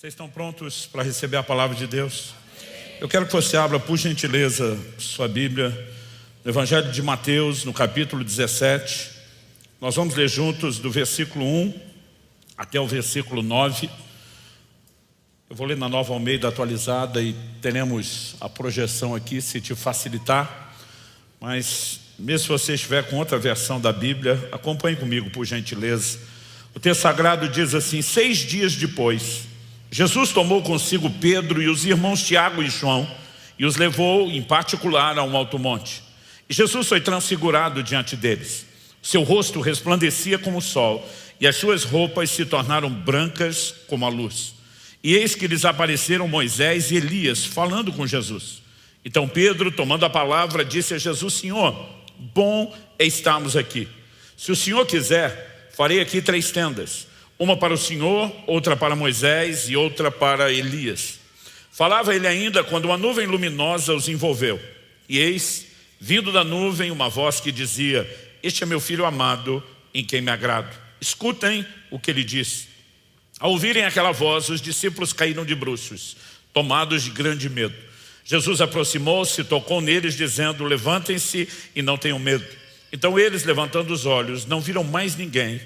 Vocês estão prontos para receber a palavra de Deus? Eu quero que você abra, por gentileza, sua Bíblia, no Evangelho de Mateus, no capítulo 17. Nós vamos ler juntos do versículo 1 até o versículo 9. Eu vou ler na Nova Almeida atualizada e teremos a projeção aqui, se te facilitar. Mas, mesmo se você estiver com outra versão da Bíblia, acompanhe comigo, por gentileza. O texto sagrado diz assim: 6 dias depois, Jesus tomou consigo Pedro e os irmãos Tiago e João e os levou em particular a um alto monte. E Jesus foi transfigurado diante deles. Seu rosto resplandecia como o sol e as suas roupas se tornaram brancas como a luz. E eis que lhes apareceram Moisés e Elias falando com Jesus. Então Pedro, tomando a palavra, disse a Jesus: Senhor, bom é estarmos aqui. Se o Senhor quiser, farei aqui 3 tendas. Uma para o Senhor, outra para Moisés e outra para Elias. Falava ele ainda quando uma nuvem luminosa os envolveu. E eis, vindo da nuvem, uma voz que dizia: Este é meu filho amado, em quem me agrado. Escutem o que ele disse. Ao ouvirem aquela voz, os discípulos caíram de bruços, tomados de grande medo. Jesus aproximou-se, tocou neles, dizendo: Levantem-se e não tenham medo. Então eles, levantando os olhos, não viram mais ninguém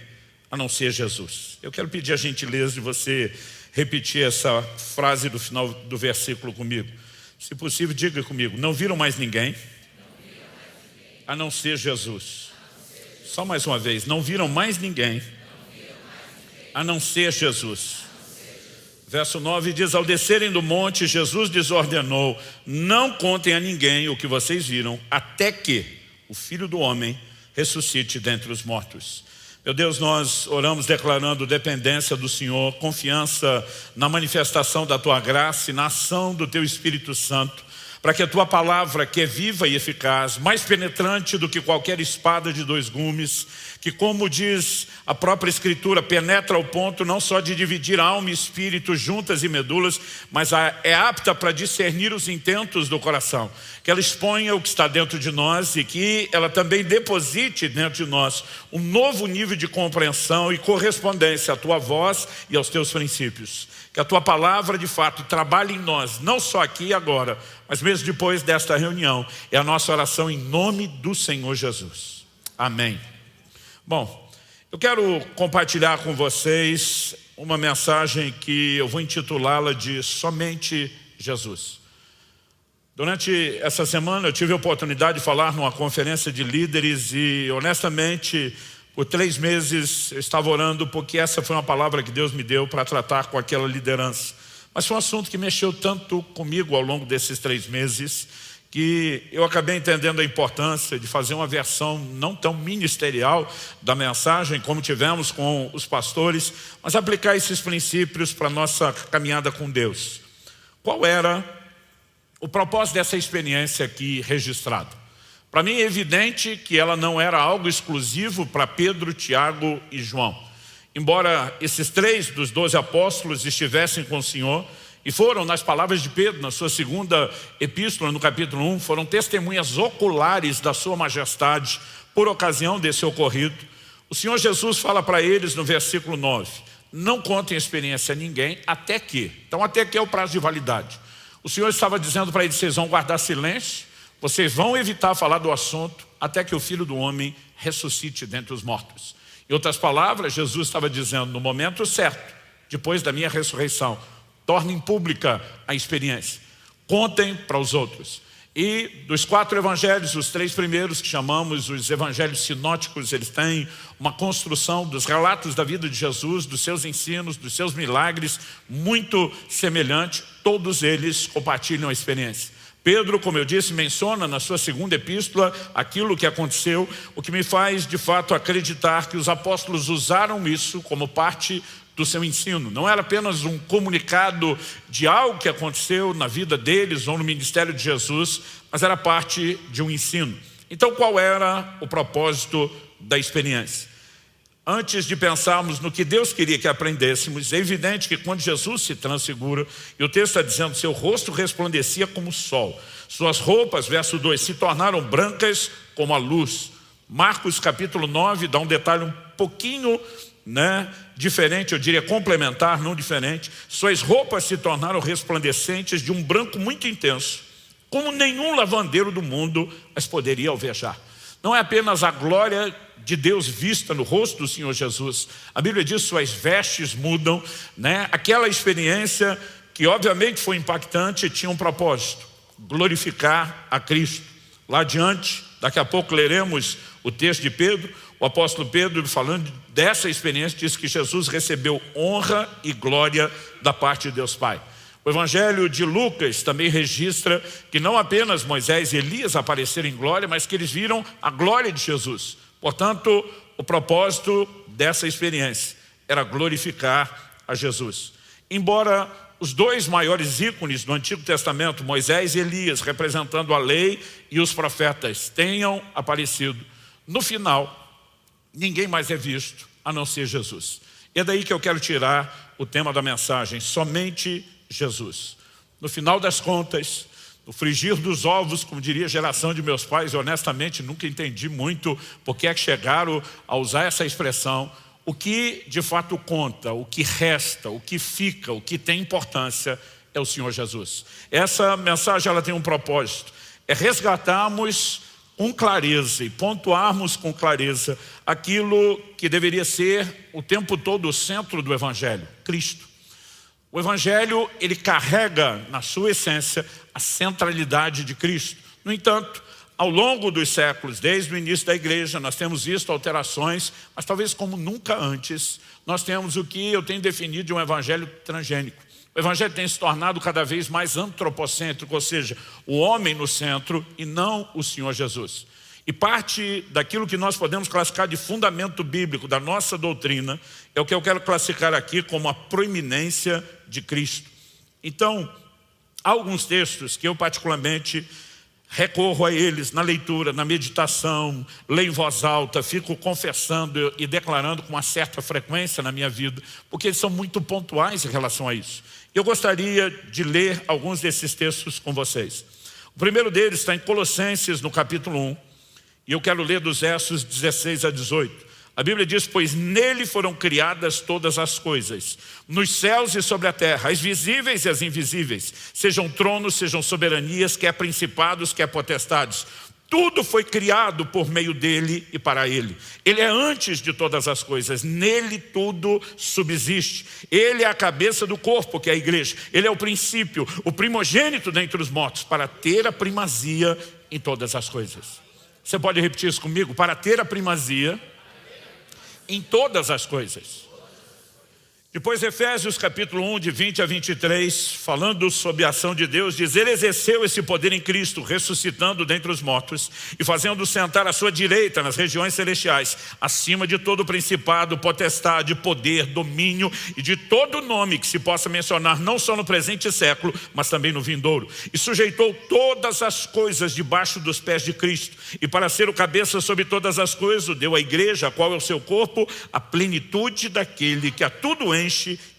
a não ser Jesus. Eu quero pedir a gentileza de você repetir essa frase do final do versículo comigo. Se possível, diga comigo: não viram mais ninguém a não ser Jesus. Só mais uma vez: não viram mais ninguém a não ser Jesus. Verso 9 diz: ao descerem do monte, Jesus lhes ordenou: não contem a ninguém o que vocês viram, até que o Filho do Homem ressuscite dentre os mortos. Meu Deus, nós oramos declarando dependência do Senhor, confiança na manifestação da Tua graça e na ação do Teu Espírito Santo, para que a Tua palavra, que é viva e eficaz, mais penetrante do que qualquer espada de 2 gumes, que, como diz a própria Escritura, penetra ao ponto não só de dividir alma e espírito, juntas e medulas, mas é apta para discernir os intentos do coração. Que ela exponha o que está dentro de nós e que ela também deposite dentro de nós um novo nível de compreensão e correspondência à Tua voz e aos Teus princípios. Que a Tua palavra, de fato, trabalhe em nós, não só aqui e agora, mas mesmo depois desta reunião. É a nossa oração em nome do Senhor Jesus. Amém. Bom, eu quero compartilhar com vocês uma mensagem que eu vou intitulá-la de Somente Jesus. Durante essa semana eu tive a oportunidade de falar numa conferência de líderes e, honestamente, por 3 meses eu estava orando porque essa foi uma palavra que Deus me deu para tratar com aquela liderança. Mas foi um assunto que mexeu tanto comigo ao longo desses 3 meses que eu acabei entendendo a importância de fazer uma versão não tão ministerial da mensagem como tivemos com os pastores, mas aplicar esses princípios para a nossa caminhada com Deus. Qual era o propósito dessa experiência aqui registrada? Para mim é evidente que ela não era algo exclusivo para Pedro, Tiago e João. Embora esses 3 dos 12 apóstolos estivessem com o Senhor e foram, nas palavras de Pedro, na sua 2ª epístola, no capítulo 1, foram testemunhas oculares da sua majestade por ocasião desse ocorrido, o Senhor Jesus fala para eles no versículo 9, não contem a experiência a ninguém até que. Então até que é o prazo de validade. O Senhor estava dizendo para eles: vocês vão guardar silêncio, vocês vão evitar falar do assunto até que o Filho do Homem ressuscite dentre os mortos. Em outras palavras, Jesus estava dizendo: no momento certo, depois da minha ressurreição, tornem pública a experiência, contem para os outros. E dos 4 evangelhos, os 3 primeiros que chamamos os evangelhos sinóticos, eles têm uma construção dos relatos da vida de Jesus, dos seus ensinos, dos seus milagres, muito semelhante. Todos eles compartilham a experiência. Pedro, como eu disse, menciona na sua 2ª epístola aquilo que aconteceu, o que me faz de fato acreditar que os apóstolos usaram isso como parte do seu ensino. Não era apenas um comunicado de algo que aconteceu na vida deles ou no ministério de Jesus, mas era parte de um ensino. Então qual era o propósito da experiência? Antes de pensarmos no que Deus queria que aprendêssemos, é evidente que quando Jesus se transfigura, e o texto está dizendo: seu rosto resplandecia como o sol, suas roupas, verso 2, se tornaram brancas como a luz. Marcos capítulo 9 dá um detalhe um pouquinho né, diferente, eu diria complementar, não diferente. Suas roupas se tornaram resplandecentes de um branco muito intenso, como nenhum lavandeiro do mundo as poderia alvejar. Não é apenas a glória de Deus vista no rosto do Senhor Jesus. A Bíblia diz que suas vestes mudam, né? Aquela experiência que obviamente foi impactante tinha um propósito: glorificar a Cristo. Lá adiante, daqui a pouco leremos o texto de Pedro. O apóstolo Pedro, falando dessa experiência, diz que Jesus recebeu honra e glória da parte de Deus Pai. O Evangelho de Lucas também registra que não apenas Moisés e Elias apareceram em glória, mas que eles viram a glória de Jesus. Portanto, o propósito dessa experiência era glorificar a Jesus. Embora os dois maiores ícones do Antigo Testamento, Moisés e Elias, representando a lei e os profetas, tenham aparecido, no final, ninguém mais é visto a não ser Jesus. E é daí que eu quero tirar o tema da mensagem: somente Jesus. No final das contas, no frigir dos ovos, como diria a geração de meus pais, eu honestamente nunca entendi muito por que é que chegaram a usar essa expressão. O que de fato conta, o que resta, o que fica, o que tem importância é o Senhor Jesus. Essa mensagem ela tem um propósito: é resgatarmos com clareza e pontuarmos com clareza aquilo que deveria ser o tempo todo o centro do Evangelho: Cristo. O Evangelho, ele carrega na sua essência a centralidade de Cristo. No entanto, ao longo dos séculos, desde o início da igreja, nós temos visto alterações, mas talvez como nunca antes, nós temos o que eu tenho definido de um evangelho transgênico. O evangelho tem se tornado cada vez mais antropocêntrico, ou seja, o homem no centro e não o Senhor Jesus. E parte daquilo que nós podemos classificar de fundamento bíblico da nossa doutrina é o que eu quero classificar aqui como a proeminência de Cristo. Então, há alguns textos que eu particularmente recorro a eles na leitura, na meditação, leio em voz alta, fico confessando e declarando com uma certa frequência na minha vida, porque eles são muito pontuais em relação a isso. Eu gostaria de ler alguns desses textos com vocês. O primeiro deles está em Colossenses, no capítulo 1, e eu quero ler dos versos 16 a 18. A Bíblia diz: pois nele foram criadas todas as coisas, nos céus e sobre a terra, as visíveis e as invisíveis, sejam tronos, sejam soberanias, quer principados, quer potestades. Tudo foi criado por meio dele e para ele. Ele é antes de todas as coisas, nele tudo subsiste. Ele é a cabeça do corpo, que é a igreja. Ele é o princípio, o primogênito dentre os mortos, para ter a primazia em todas as coisas. Você pode repetir isso comigo? Para ter a primazia em todas as coisas. Depois Efésios capítulo 1, de 20 a 23, falando sobre a ação de Deus, diz: ele exerceu esse poder em Cristo, ressuscitando dentre os mortos e fazendo sentar à sua direita nas regiões celestiais, acima de todo principado, potestade, poder, domínio e de todo nome que se possa mencionar, não só no presente século, mas também no vindouro. E sujeitou todas as coisas debaixo dos pés de Cristo, e para ser o cabeça sobre todas as coisas, o deu à igreja, a qual é o seu corpo, a plenitude daquele que a tudo enche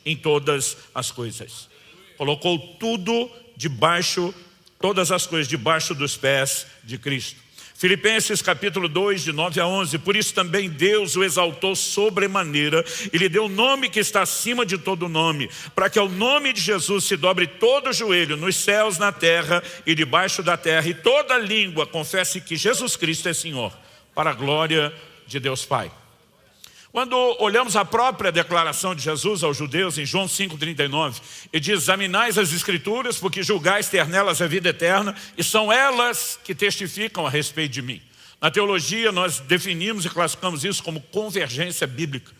em todas as coisas. Colocou tudo debaixo, todas as coisas debaixo dos pés de Cristo. Filipenses capítulo 2, de 9 a 11. Por isso também Deus o exaltou sobremaneira e lhe deu o nome que está acima de todo nome, para que ao nome de Jesus se dobre todo o joelho, nos céus, na terra e debaixo da terra, e toda língua confesse que Jesus Cristo é Senhor, para a glória de Deus Pai. Quando olhamos a própria declaração de Jesus aos judeus, em João 5,39, ele diz: examinais as escrituras, porque julgais ter nelas a vida eterna, e são elas que testificam a respeito de mim. Na teologia nós definimos e classificamos isso como convergência bíblica.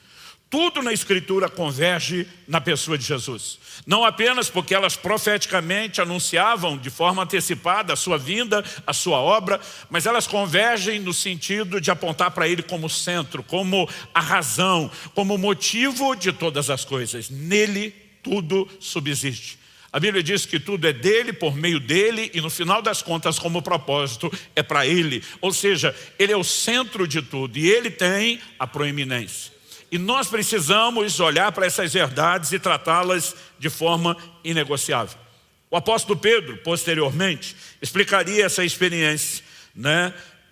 Tudo na Escritura converge na pessoa de Jesus. Não apenas porque elas profeticamente anunciavam de forma antecipada a sua vinda, a sua obra, mas elas convergem no sentido de apontar para Ele como centro, como a razão, como motivo de todas as coisas. Nele tudo subsiste. A Bíblia diz que tudo é dele, por meio dele, e no final das contas, como propósito, é para Ele. Ou seja, Ele é o centro de tudo e Ele tem a proeminência. E nós precisamos olhar para essas verdades e tratá-las de forma inegociável. O apóstolo Pedro, posteriormente, explicaria essa experiência,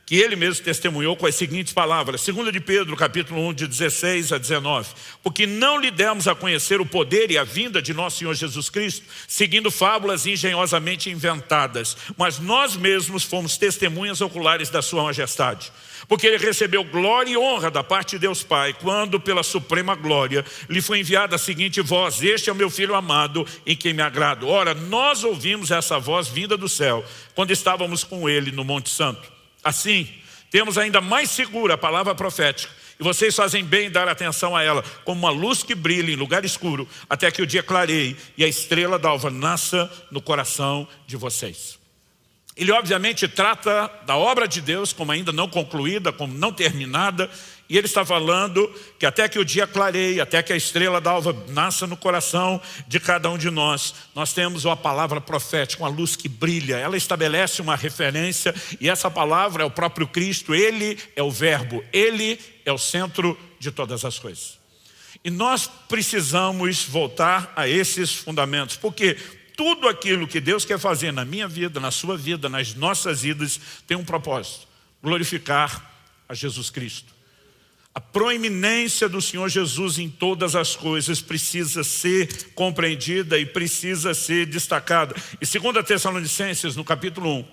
que ele mesmo testemunhou com as seguintes palavras, 2 de Pedro, capítulo 1, de 16 a 19. Porque não lhe demos a conhecer o poder e a vinda de nosso Senhor Jesus Cristo, seguindo fábulas engenhosamente inventadas, mas nós mesmos fomos testemunhas oculares da sua majestade. Porque ele recebeu glória e honra da parte de Deus Pai, quando pela suprema glória lhe foi enviada a seguinte voz: este é o meu Filho amado, em quem me agrado. Ora, nós ouvimos essa voz vinda do céu, quando estávamos com ele no Monte Santo. Assim, temos ainda mais segura a palavra profética, e vocês fazem bem em dar atenção a ela, como uma luz que brilha em lugar escuro, até que o dia clareie e a estrela da alva nasça no coração de vocês. Ele obviamente trata da obra de Deus como ainda não concluída, como não terminada, e ele está falando que até que o dia clareie, até que a estrela d'alva nasça no coração de cada um de nós, nós temos uma palavra profética, uma luz que brilha. Ela estabelece uma referência, e essa palavra é o próprio Cristo. Ele é o verbo, ele é o centro de todas as coisas. E nós precisamos voltar a esses fundamentos, porque tudo aquilo que Deus quer fazer na minha vida, na sua vida, nas nossas vidas, tem um propósito: glorificar a Jesus Cristo. A proeminência do Senhor Jesus em todas as coisas precisa ser compreendida e precisa ser destacada. E 2 Tessalonicenses, no capítulo 1,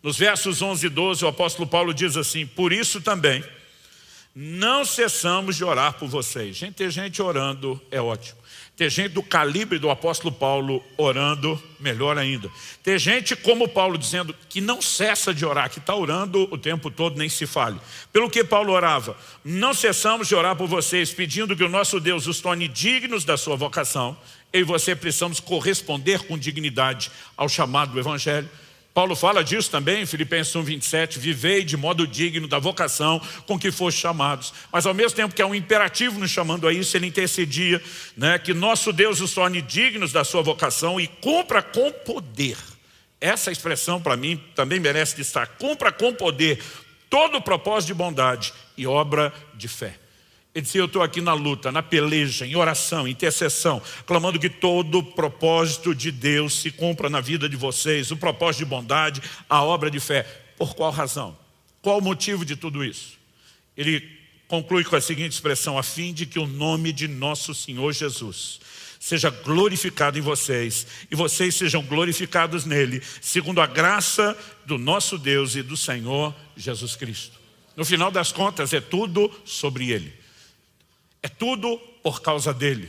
nos versos 11 e 12, o apóstolo Paulo diz assim: por isso também não cessamos de orar por vocês. Gente, ter gente orando é ótimo. Ter gente do calibre do apóstolo Paulo orando, melhor ainda. Ter gente como Paulo dizendo que não cessa de orar, que está orando o tempo todo, nem se fale. Pelo que Paulo orava: não cessamos de orar por vocês, pedindo que o nosso Deus os torne dignos da sua vocação. Eu e você precisamos corresponder com dignidade ao chamado do Evangelho. Paulo fala disso também em Filipenses 1:27, vivei de modo digno da vocação com que foste chamados. Mas ao mesmo tempo que é um imperativo nos chamando a isso, ele intercedia, que nosso Deus os torne dignos da sua vocação e cumpra com poder. Essa expressão para mim também merece destaque: cumpra com poder todo o propósito de bondade e obra de fé. Ele disse: eu estou aqui na luta, na peleja, em oração, intercessão, clamando que todo o propósito de Deus se cumpra na vida de vocês, o propósito de bondade, a obra de fé. Por qual razão? Qual o motivo de tudo isso? Ele conclui com a seguinte expressão: a fim de que o nome de nosso Senhor Jesus seja glorificado em vocês, e vocês sejam glorificados nele, segundo a graça do nosso Deus e do Senhor Jesus Cristo. No final das contas, é tudo sobre ele. É tudo por causa dele.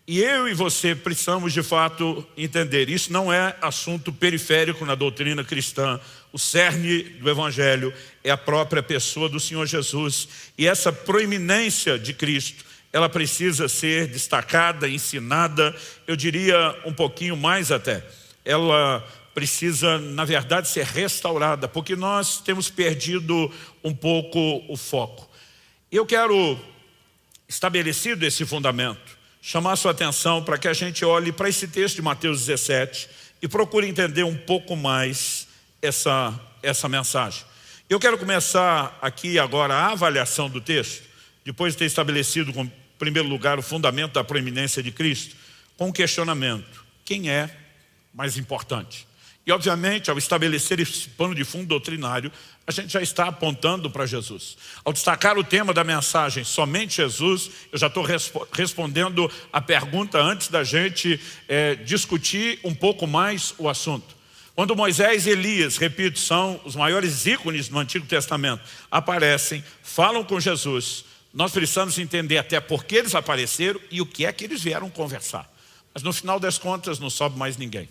E eu e você precisamos de fato entender, isso não é assunto periférico na doutrina cristã. O cerne do Evangelho é a própria pessoa do Senhor Jesus. E essa proeminência de Cristo, ela precisa ser destacada, ensinada, eu diria um pouquinho mais até. Ela precisa, na verdade, ser restaurada, porque nós temos perdido um pouco o foco. Eu quero, estabelecido esse fundamento, chamar a sua atenção para que a gente olhe para esse texto de Mateus 17 e procure entender um pouco mais essa mensagem. Eu quero começar aqui agora a avaliação do texto, depois de ter estabelecido, em primeiro lugar, o fundamento da proeminência de Cristo, com um questionamento: quem é mais importante? E obviamente, ao estabelecer esse pano de fundo doutrinário, a gente já está apontando para Jesus. Ao destacar o tema da mensagem, somente Jesus, eu já estou respondendo a pergunta antes da gente discutir um pouco mais o assunto. Quando Moisés e Elias, repito, são os maiores ícones no Antigo Testamento, aparecem, falam com Jesus, nós precisamos entender até por que eles apareceram e o que é que eles vieram conversar. Mas no final das contas não sobe mais ninguém.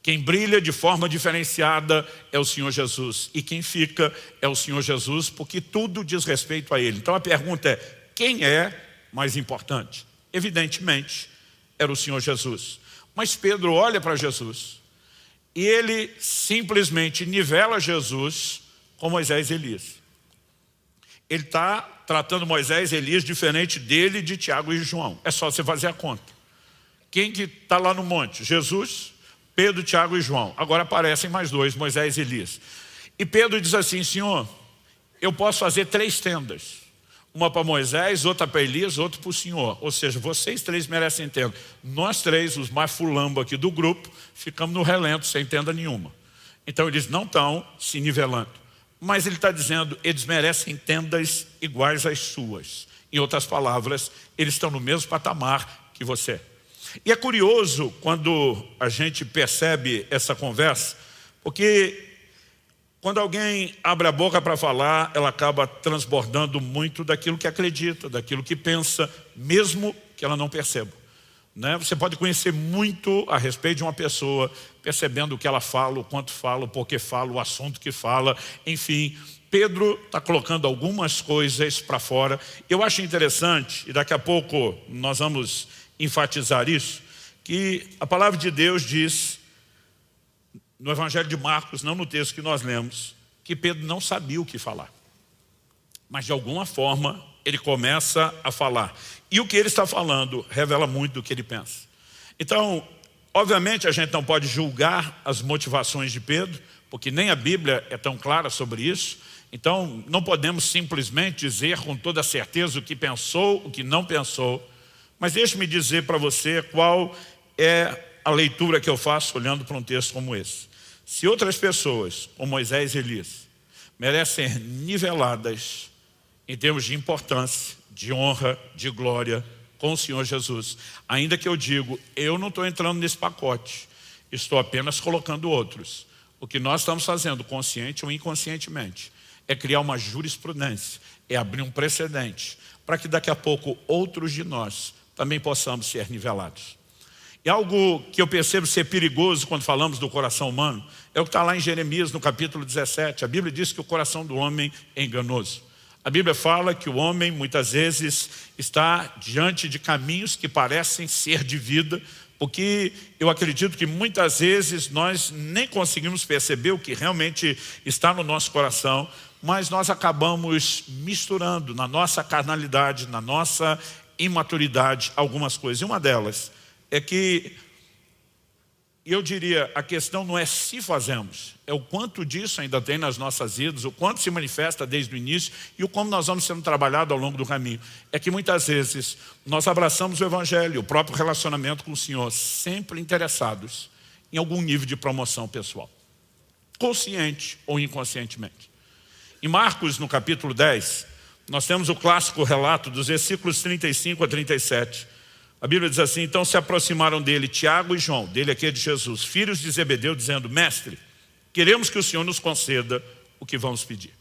Quem brilha de forma diferenciada é o Senhor Jesus. E quem fica é o Senhor Jesus, porque tudo diz respeito a Ele. Então a pergunta é: quem é mais importante? Evidentemente, era o Senhor Jesus. Mas Pedro olha para Jesus e ele simplesmente nivela Jesus com Moisés e Elias. Ele está tratando Moisés e Elias diferente dele, de Tiago e João. É só você fazer a conta. Quem que está lá no monte? Jesus, Pedro, Tiago e João. Agora aparecem mais dois, Moisés e Elias. E Pedro diz assim: Senhor, eu posso fazer 3 tendas. Uma para Moisés, outra para Elias, outra para o Senhor. Ou seja, vocês 3 merecem tenda. Nós 3, os mais fulambo aqui do grupo, ficamos no relento, sem tenda nenhuma. Então eles não estão se nivelando. mas ele está dizendo, eles merecem tendas iguais às suas. Em outras palavras, eles estão no mesmo patamar que você. E é curioso quando a gente percebe essa conversa, porque quando alguém abre a boca para falar, ela acaba transbordando muito daquilo que acredita, daquilo que pensa, mesmo que ela não perceba. Você pode conhecer muito a respeito de uma pessoa, percebendo o que ela fala, o quanto fala, o porquê fala, o assunto que fala, enfim. Pedro está colocando algumas coisas para fora. Eu acho interessante, e daqui a pouco nós vamos enfatizar isso, que a palavra de Deus diz, no Evangelho de Marcos, não no texto que nós lemos, que Pedro não sabia o que falar. Mas de alguma forma ele começa a falar. E o que ele está falando revela muito do que ele pensa. Então, obviamente a gente não pode julgar as motivações de Pedro, porque nem a Bíblia é tão clara sobre isso. Então, não podemos simplesmente dizer com toda certeza o que pensou, o que não pensou. Mas deixe-me dizer para você qual é a leitura que eu faço olhando para um texto como esse. Se outras pessoas, como Moisés e Elias, merecem ser niveladas em termos de importância, de honra, de glória com o Senhor Jesus, ainda que eu digo, eu não estou entrando nesse pacote, estou apenas colocando outros. O que nós estamos fazendo, consciente ou inconscientemente, é criar uma jurisprudência, é abrir um precedente, para que daqui a pouco outros de nós também possamos ser nivelados. E algo que eu percebo ser perigoso quando falamos do coração humano, é o que está lá em Jeremias, no capítulo 17. A Bíblia diz que o coração do homem é enganoso. A Bíblia fala que o homem, muitas vezes, está diante de caminhos que parecem ser de vida, porque eu acredito que muitas vezes nós nem conseguimos perceber o que realmente está no nosso coração, mas nós acabamos misturando na nossa carnalidade, na nossa imaturidade, algumas coisas. E uma delas é que, eu diria, a questão não é se fazemos, é o quanto disso ainda tem nas nossas vidas, o quanto se manifesta desde o início e o como nós vamos sendo trabalhados ao longo do caminho. É que muitas vezes nós abraçamos o Evangelho, o próprio relacionamento com o Senhor, sempre interessados em algum nível de promoção pessoal, consciente ou inconscientemente. Em Marcos, no capítulo 10, nós temos o clássico relato dos versículos 35 a 37. A Bíblia diz assim, então se aproximaram dele Tiago e João, dele aqui é de Jesus, filhos de Zebedeu, dizendo, mestre, queremos que o Senhor nos conceda o que vamos pedir.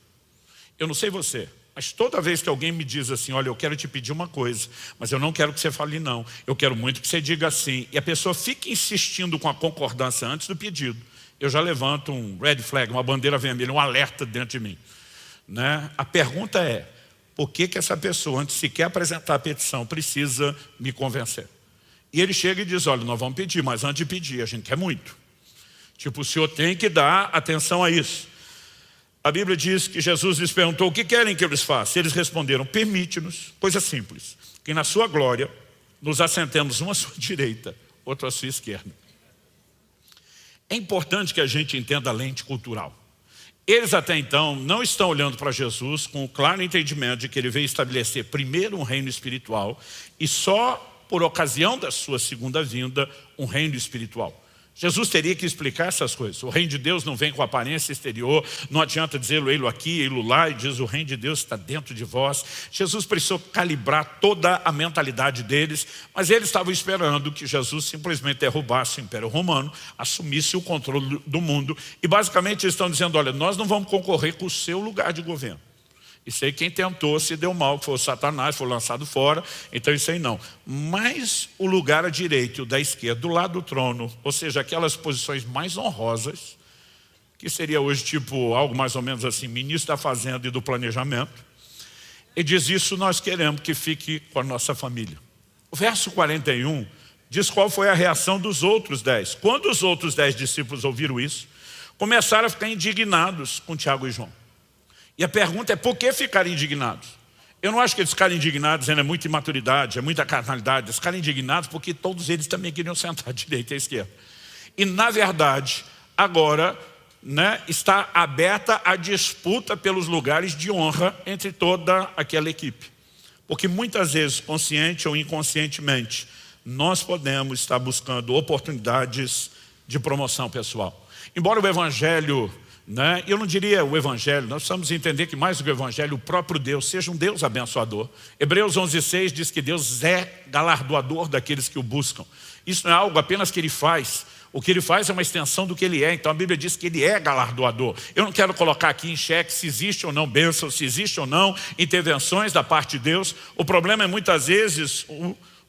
Eu não sei você, mas toda vez que alguém me diz assim, olha, eu quero te pedir uma coisa, mas eu não quero que você fale não, eu quero muito que você diga sim, e a pessoa fica insistindo com a concordância antes do pedido, eu já levanto um red flag, uma bandeira vermelha, um alerta dentro de mim. A pergunta é, por que essa pessoa, antes sequer apresentar a petição, precisa me convencer? E ele chega e diz, olha, nós vamos pedir, mas antes de pedir, a gente quer muito. Tipo, o senhor tem que dar atenção a isso. A Bíblia diz que Jesus lhes perguntou, o que querem que eu lhes faça? Eles responderam, permite-nos, coisa simples, que na sua glória nos assentemos uma à sua direita, outra à sua esquerda. É importante que a gente entenda a lente cultural. Eles até então não estão olhando para Jesus com o claro entendimento de que ele veio estabelecer primeiro um reino espiritual e só por ocasião da sua segunda vinda um reino espiritual. Jesus teria que explicar essas coisas. O reino de Deus não vem com aparência exterior, não adianta dizer ei-lo aqui, ei-lo lá, e diz o reino de Deus está dentro de vós. Jesus precisou calibrar toda a mentalidade deles, mas eles estavam esperando que Jesus simplesmente derrubasse o Império Romano, assumisse o controle do mundo, e basicamente eles estão dizendo, olha, nós não vamos concorrer com o seu lugar de governo. Isso aí quem tentou se deu mal, que foi o Satanás, foi lançado fora, então isso aí não. Mas o lugar à direita e o da esquerda, do lado do trono, ou seja, aquelas posições mais honrosas, que seria hoje tipo algo mais ou menos assim, ministro da Fazenda e do Planejamento, e diz isso nós queremos que fique com a nossa família. O verso 41 diz qual foi a reação dos outros 10. Quando os outros 10 discípulos ouviram isso, começaram a ficar indignados com Tiago e João. E a pergunta é, por que ficar indignados? Eu não acho que eles ficaram indignados, é muita imaturidade, é muita carnalidade. Eles ficaram indignados porque todos eles também queriam sentar à direita e à esquerda. E na verdade, agora está aberta a disputa pelos lugares de honra entre toda aquela equipe. Porque muitas vezes, consciente ou inconscientemente, nós podemos estar buscando oportunidades de promoção pessoal. Embora o Evangelho né? Eu não diria o evangelho, nós precisamos entender que mais do que o evangelho, o próprio Deus seja um Deus abençoador. Hebreus 11:6 diz que Deus é galardoador daqueles que o buscam. Isso não é algo apenas que Ele faz. O que Ele faz é uma extensão do que Ele é. Então a Bíblia diz que Ele é galardoador. Eu não quero colocar aqui em xeque se existe ou não bênção, se existe ou não intervenções da parte de Deus. O problema é muitas vezes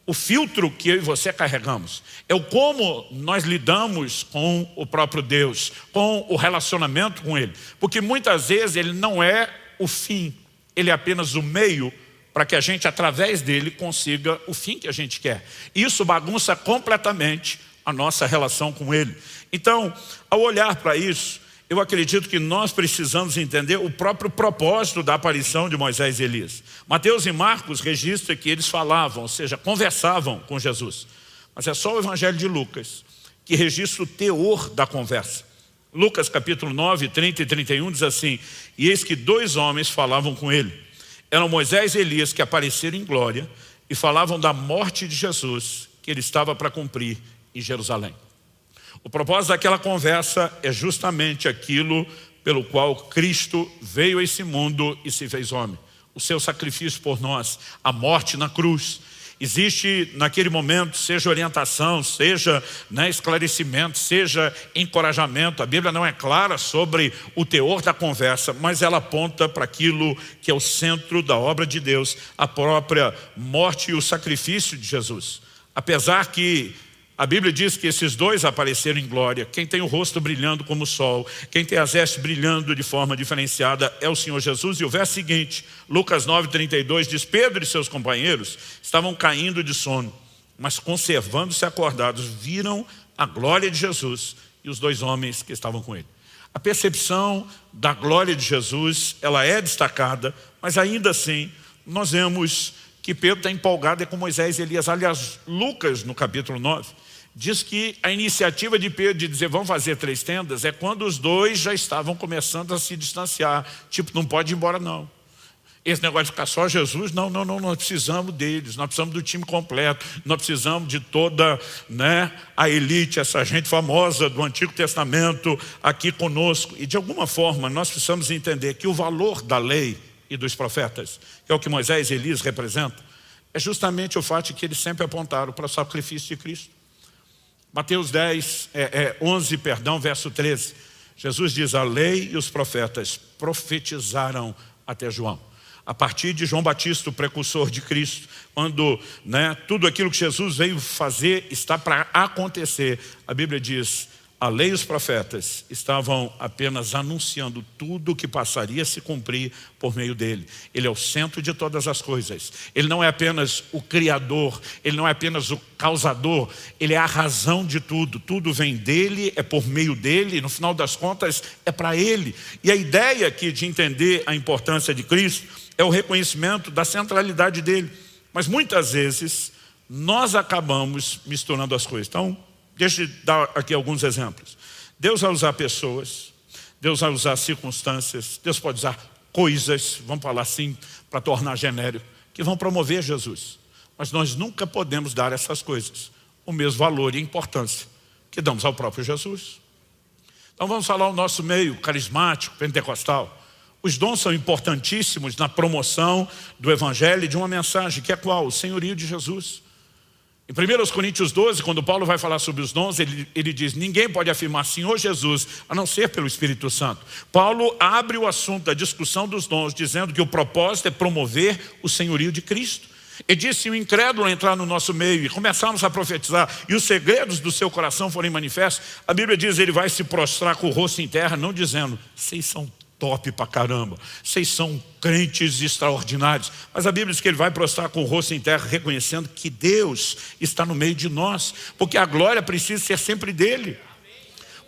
o filtro que eu e você carregamos. É o como nós lidamos com o próprio Deus, com o relacionamento com Ele. Porque muitas vezes Ele não é o fim, Ele é apenas o meio para que a gente, através dele, consiga o fim que a gente quer. Isso bagunça completamente a nossa relação com Ele. Então, ao olhar para isso, eu acredito que nós precisamos entender o próprio propósito da aparição de Moisés e Elias. Mateus e Marcos registram que eles falavam, ou seja, conversavam com Jesus. Mas é só o Evangelho de Lucas que registra o teor da conversa. Lucas capítulo 9, 30 e 31 diz assim: e eis que 2 homens falavam com ele. Eram Moisés e Elias que apareceram em glória e falavam da morte de Jesus que ele estava para cumprir em Jerusalém. O propósito daquela conversa é justamente aquilo pelo qual Cristo veio a esse mundo e se fez homem. O seu sacrifício por nós, a morte na cruz. Existe naquele momento, seja orientação, seja esclarecimento, seja encorajamento. A Bíblia não é clara sobre o teor da conversa, mas ela aponta para aquilo que é o centro da obra de Deus, a própria morte e o sacrifício de Jesus. Apesar que a Bíblia diz que esses 2 apareceram em glória. Quem tem o rosto brilhando como o sol, quem tem as vestes brilhando de forma diferenciada é o Senhor Jesus. E o verso seguinte, Lucas 9, 32 diz: Pedro e seus companheiros estavam caindo de sono, mas conservando-se acordados, viram a glória de Jesus e os 2 homens que estavam com ele. A percepção da glória de Jesus, ela é destacada, mas ainda assim nós vemos que Pedro está empolgado com Moisés e Elias. Aliás, Lucas, no capítulo 9, diz que a iniciativa de Pedro de dizer vamos fazer 3 tendas é quando os 2 já estavam começando a se distanciar. Tipo, não pode ir embora não. Esse negócio de ficar só Jesus, não, nós precisamos deles, nós precisamos do time completo, nós precisamos de toda a elite, essa gente famosa do Antigo Testamento aqui conosco. E de alguma forma nós precisamos entender que o valor da lei e dos profetas, que é o que Moisés e Elias representam, é justamente o fato de que eles sempre apontaram para o sacrifício de Cristo. Mateus 11, verso 13, Jesus diz: a lei e os profetas profetizaram até João. A partir de João Batista, o precursor de Cristo, quando tudo aquilo que Jesus veio fazer está para acontecer, a Bíblia diz: a lei e os profetas estavam apenas anunciando tudo o que passaria a se cumprir por meio dele. Ele é o centro de todas as coisas. Ele não é apenas o criador, ele não é apenas o causador, ele é a razão de tudo. Tudo vem dele, é por meio dele, e no final das contas é para ele. E a ideia aqui de entender a importância de Cristo é o reconhecimento da centralidade dele. Mas muitas vezes nós acabamos misturando as coisas. Então, deixa eu dar aqui alguns exemplos. Deus vai usar pessoas, Deus vai usar circunstâncias, Deus pode usar coisas, vamos falar assim, para tornar genérico, que vão promover Jesus. Mas nós nunca podemos dar a essas coisas o mesmo valor e importância que damos ao próprio Jesus. Então vamos falar o nosso meio carismático, pentecostal. Os dons são importantíssimos na promoção do Evangelho e de uma mensagem, que é qual? O senhorio de Jesus. Em 1 Coríntios 12, quando Paulo vai falar sobre os dons, ele diz: ninguém pode afirmar Senhor Jesus, a não ser pelo Espírito Santo. Paulo abre o assunto da discussão dos dons, dizendo que o propósito é promover o senhorio de Cristo. Ele diz: se o incrédulo entrar no nosso meio e começarmos a profetizar, e os segredos do seu coração forem manifestos, a Bíblia diz que ele vai se prostrar com o rosto em terra, não dizendo: vocês são top pra caramba, vocês são crentes extraordinários. Mas a Bíblia diz que ele vai prostrar com o rosto em terra, reconhecendo que Deus está no meio de nós, porque a glória precisa ser sempre dele.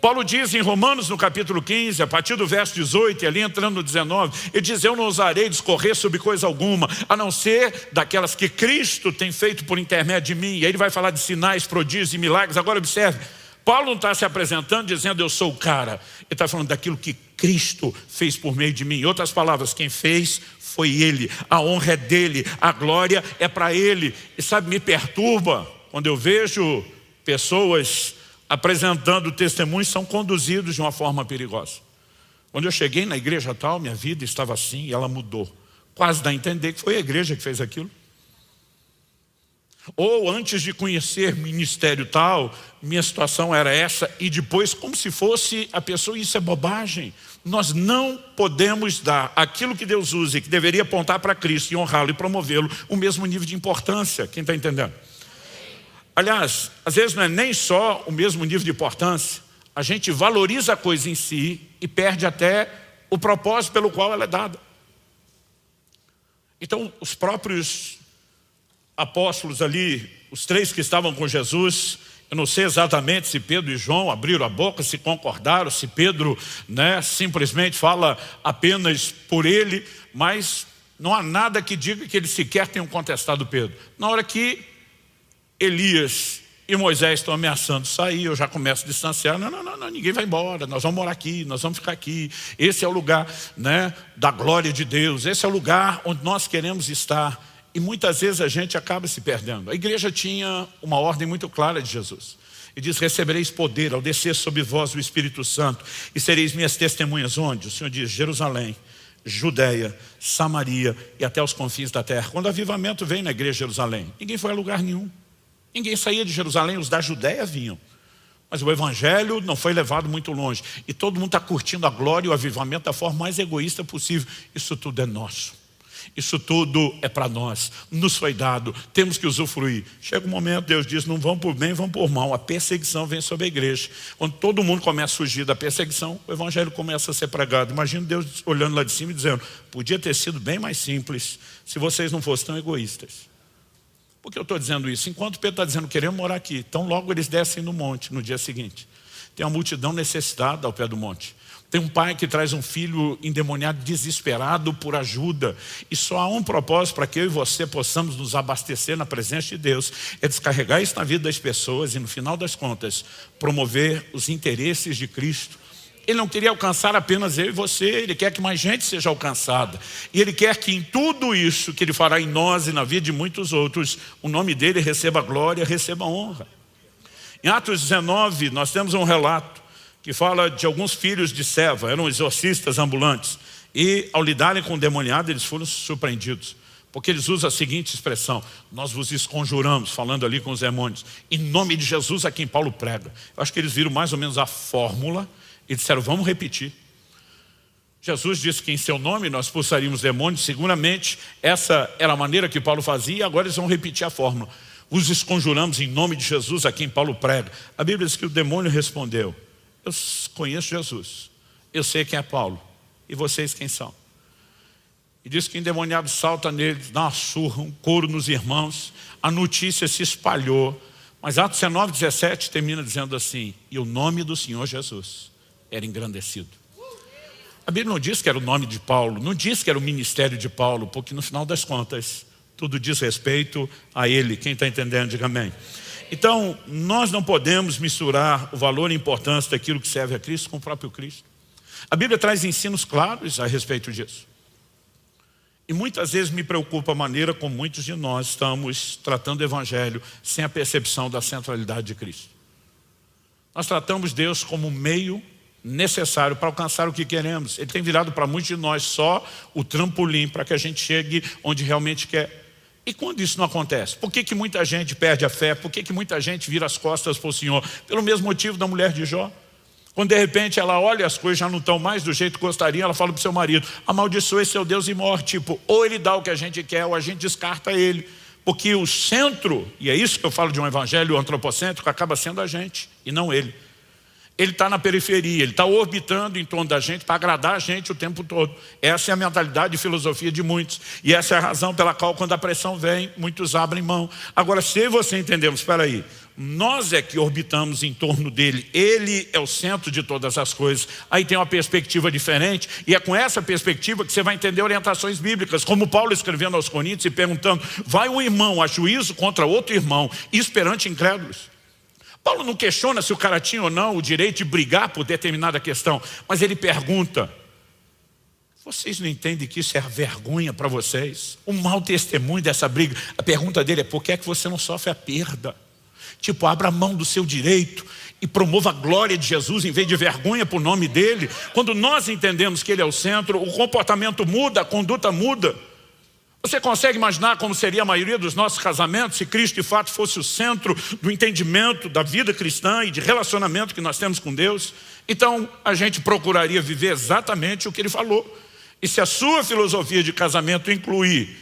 Paulo diz em Romanos, no capítulo 15, a partir do verso 18, e ali entrando no 19, ele diz: eu não ousarei discorrer sobre coisa alguma, a não ser daquelas que Cristo tem feito por intermédio de mim. E aí ele vai falar de sinais, prodígios e milagres. Agora observe, Paulo não está se apresentando dizendo eu sou o cara. Ele está falando daquilo que Cristo fez por meio de mim. Em outras palavras, quem fez foi Ele. A honra é dele, a glória é para Ele. E sabe, me perturba quando eu vejo pessoas apresentando testemunhos, são conduzidos de uma forma perigosa. Quando eu cheguei na igreja tal, minha vida estava assim e ela mudou. Quase dá a entender que foi a igreja que fez aquilo. Ou antes de conhecer ministério tal, minha situação era essa, e depois como se fosse a pessoa, isso é bobagem. Nós não podemos dar aquilo que Deus usa e que deveria apontar para Cristo e honrá-lo e promovê-lo, o mesmo nível de importância. Quem está entendendo? Aliás, às vezes não é nem só o mesmo nível de importância, a gente valoriza a coisa em si e perde até o propósito pelo qual ela é dada. Então, os próprios apóstolos ali, os 3 que estavam com Jesus, eu não sei exatamente se Pedro e João abriram a boca, se concordaram, se Pedro simplesmente fala apenas por ele, mas não há nada que diga que eles sequer tenham contestado Pedro. Na hora que Elias e Moisés estão ameaçando sair, eu já começo a distanciar. Não, ninguém vai embora, nós vamos morar aqui, nós vamos ficar aqui. Esse é o lugar da glória de Deus, esse é o lugar onde nós queremos estar. E muitas vezes a gente acaba se perdendo. A igreja tinha uma ordem muito clara de Jesus. E diz: recebereis poder ao descer sobre vós o Espírito Santo, e sereis minhas testemunhas. Onde? O Senhor diz: Jerusalém, Judeia, Samaria e até os confins da terra. Quando o avivamento veio na igreja de Jerusalém, ninguém foi a lugar nenhum. Ninguém saía de Jerusalém, os da Judeia vinham. Mas o evangelho não foi levado muito longe. E todo mundo está curtindo a glória e o avivamento da forma mais egoísta possível. Isso tudo é nosso. Isso tudo é para nós, nos foi dado, temos que usufruir. Chega um momento, Deus diz: não vão por bem, vão por mal. A perseguição vem sobre a igreja. Quando todo mundo começa a fugir da perseguição, o evangelho começa a ser pregado. Imagina Deus olhando lá de cima e dizendo: podia ter sido bem mais simples se vocês não fossem tão egoístas. Por que eu estou dizendo isso? Enquanto Pedro está dizendo: queremos morar aqui, então logo eles descem no monte no dia seguinte. Tem uma multidão necessitada ao pé do monte. Tem um pai que traz um filho endemoniado, desesperado por ajuda. E só há um propósito para que eu e você possamos nos abastecer na presença de Deus: é descarregar isso na vida das pessoas e, no final das contas, promover os interesses de Cristo. Ele não queria alcançar apenas eu e você, Ele quer que mais gente seja alcançada. E Ele quer que em tudo isso que Ele fará em nós e na vida de muitos outros, o nome dEle receba glória, receba honra. Em Atos 19, nós temos um relato que fala de alguns filhos de Seva, eram exorcistas ambulantes. E ao lidarem com o demoniado, eles foram surpreendidos. Porque eles usam a seguinte expressão: nós vos esconjuramos, falando ali com os demônios, em nome de Jesus a quem Paulo prega. Eu acho que eles viram mais ou menos a fórmula e disseram: vamos repetir. Jesus disse que em seu nome nós expulsaríamos demônios. Seguramente essa era a maneira que Paulo fazia, e agora eles vão repetir a fórmula: os esconjuramos em nome de Jesus a quem Paulo prega. A Bíblia diz que o demônio respondeu: eu conheço Jesus, eu sei quem é Paulo, e vocês quem são? E diz que o endemoniado salta neles, dá uma surra, um coro nos irmãos, a notícia se espalhou. Mas Atos 19, 17 termina dizendo assim: e o nome do Senhor Jesus era engrandecido. A Bíblia não diz que era o nome de Paulo, não diz que era o ministério de Paulo, porque no final das contas, tudo diz respeito a ele. Quem está entendendo, diga amém. Então, nós não podemos misturar o valor e a importância daquilo que serve a Cristo com o próprio Cristo. A Bíblia traz ensinos claros a respeito disso. E muitas vezes me preocupa a maneira como muitos de nós estamos tratando o Evangelho sem a percepção da centralidade de Cristo. Nós tratamos Deus como um meio necessário para alcançar o que queremos. Ele tem virado para muitos de nós só o trampolim para que a gente chegue onde realmente quer. E quando isso não acontece? Por que muita gente perde a fé? Por que muita gente vira as costas para o Senhor? Pelo mesmo motivo da mulher de Jó. Quando de repente ela olha, as coisas já não estão mais do jeito que gostaria, ela fala para o seu marido: amaldiçoe seu Deus e morre. Tipo, ou ele dá o que a gente quer, ou a gente descarta ele. Porque o centro, e é isso que eu falo de um evangelho antropocêntrico, acaba sendo a gente e não ele. Ele está na periferia, ele está orbitando em torno da gente para agradar a gente o tempo todo. Essa é a mentalidade e filosofia de muitos. E essa é a razão pela qual, quando a pressão vem, muitos abrem mão. Agora, se você entendemos, espera aí, nós é que orbitamos em torno dele, ele é o centro de todas as coisas. Aí tem uma perspectiva diferente, e é com essa perspectiva que você vai entender orientações bíblicas, como Paulo escrevendo aos Coríntios e perguntando: vai um irmão a juízo contra outro irmão, isso perante incrédulos? Paulo não questiona se o cara tinha ou não o direito de brigar por determinada questão, mas ele pergunta: vocês não entendem que isso é vergonha para vocês? Um mau testemunho dessa briga. A pergunta dele é: por que é que você não sofre a perda? Tipo, abra mão do seu direito e promova a glória de Jesus em vez de vergonha por nome dele. Quando nós entendemos que ele é o centro, o comportamento muda, a conduta muda. Você consegue imaginar como seria a maioria dos nossos casamentos se Cristo de fato fosse o centro do entendimento da vida cristã e de relacionamento que nós temos com Deus? Então a gente procuraria viver exatamente o que ele falou. E se a sua filosofia de casamento incluir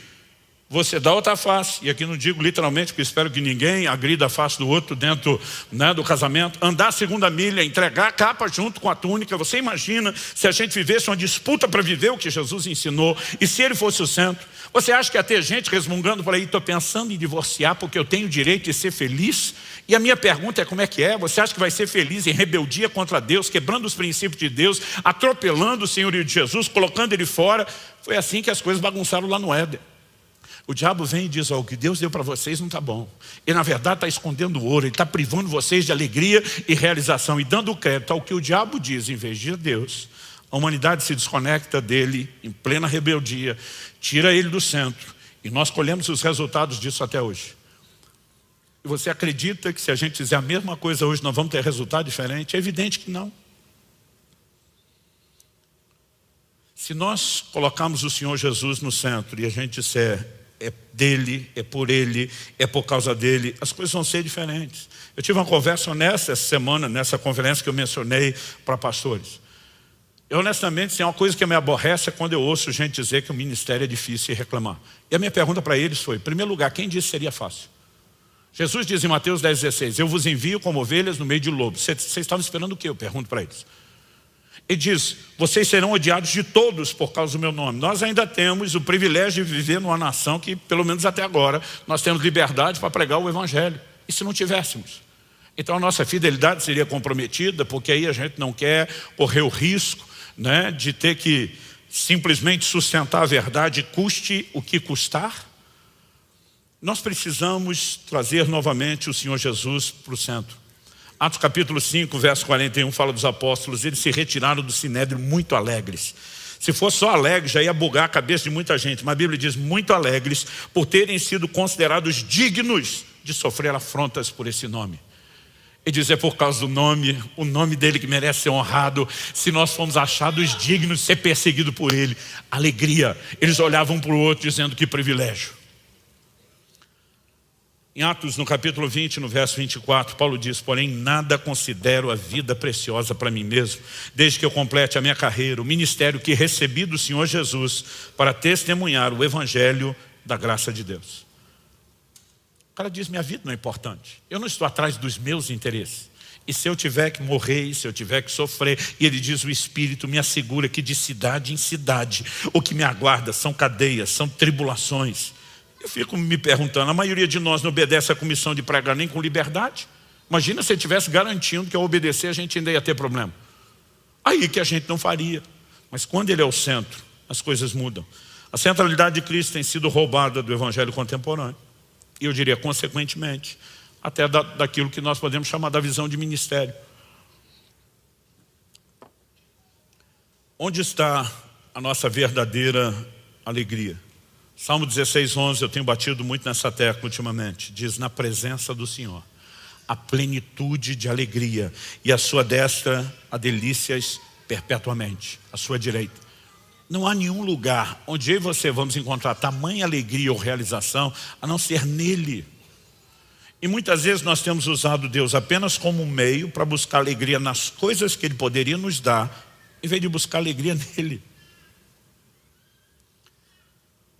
você dar outra face, e aqui não digo literalmente, porque espero que ninguém agrida a face do outro dentro, né, do casamento, andar a segunda milha, entregar a capa junto com a túnica. Você imagina se a gente vivesse uma disputa para viver o que Jesus ensinou, e se ele fosse o centro? Você acha que ia ter gente resmungando por aí, estou pensando em divorciar porque eu tenho o direito de ser feliz? E a minha pergunta é, como é que é? Você acha que vai ser feliz em rebeldia contra Deus, quebrando os princípios de Deus, atropelando o senhorio de Jesus, colocando ele fora? Foi assim que as coisas bagunçaram lá no Éden. O diabo vem e diz, o que Deus deu para vocês não está bom. Ele na verdade está escondendo o ouro, ele está privando vocês de alegria e realização e dando crédito ao que o diabo diz em vez de Deus. A humanidade se desconecta dele em plena rebeldia, tira ele do centro, e nós colhemos os resultados disso até hoje. E você acredita que se a gente fizer a mesma coisa hoje nós vamos ter resultado diferente? É evidente que não. Se nós colocarmos o Senhor Jesus no centro e a gente disser é dele, é por ele, é por causa dele, as coisas vão ser diferentes. Eu tive uma conversa honesta essa semana, nessa conferência que eu mencionei para pastores. Eu honestamente, tem uma coisa que me aborrece é quando eu ouço gente dizer que o ministério é difícil e reclamar. E a minha pergunta para eles foi, em primeiro lugar, quem disse que seria fácil? Jesus diz em Mateus 10,16, eu vos envio como ovelhas no meio de lobos. Vocês estavam esperando o quê? Eu pergunto para eles. Ele diz, vocês serão odiados de todos por causa do meu nome. Nós ainda temos o privilégio de viver numa nação que, pelo menos até agora, nós temos liberdade para pregar o evangelho. E se não tivéssemos? Então a nossa fidelidade seria comprometida, porque aí a gente não quer correr o risco, né, de ter que simplesmente sustentar a verdade, custe o que custar. Nós precisamos trazer novamente o Senhor Jesus para o centro. Atos capítulo 5, verso 41, fala dos apóstolos, eles se retiraram do sinédrio muito alegres. Se fosse só alegre, já ia bugar a cabeça de muita gente, mas a Bíblia diz muito alegres por terem sido considerados dignos de sofrer afrontas por esse nome. E diz, é por causa do nome, o nome dele que merece ser honrado. Se nós fomos achados dignos de ser perseguidos por ele, alegria. Eles olhavam um para o outro dizendo, que privilégio. Em Atos, no capítulo 20, no verso 24, Paulo diz, porém nada considero a vida preciosa para mim mesmo, desde que eu complete a minha carreira, o ministério que recebi do Senhor Jesus, para testemunhar o evangelho da graça de Deus. O cara diz, minha vida não é importante, eu não estou atrás dos meus interesses. E se eu tiver que morrer, e se eu tiver que sofrer, e ele diz, o Espírito me assegura que de cidade em cidade, o que me aguarda são cadeias, são tribulações. Eu fico me perguntando, a maioria de nós não obedece à comissão de pregar nem com liberdade. Imagina se ele estivesse garantindo que ao obedecer a gente ainda ia ter problema. Aí que a gente não faria. Mas quando ele é o centro, as coisas mudam. A centralidade de Cristo tem sido roubada do evangelho contemporâneo. E eu diria, consequentemente, até daquilo que nós podemos chamar da visão de ministério. Onde está a nossa verdadeira alegria? Salmo 16:11, eu tenho batido muito nessa tecla ultimamente. Diz, na presença do Senhor, a plenitude de alegria, e a sua destra há delícias perpetuamente, a sua direita. Não há nenhum lugar onde eu e você vamos encontrar tamanha alegria ou realização, a não ser nele. E muitas vezes nós temos usado Deus apenas como um meio para buscar alegria nas coisas que Ele poderia nos dar, em vez de buscar alegria nele.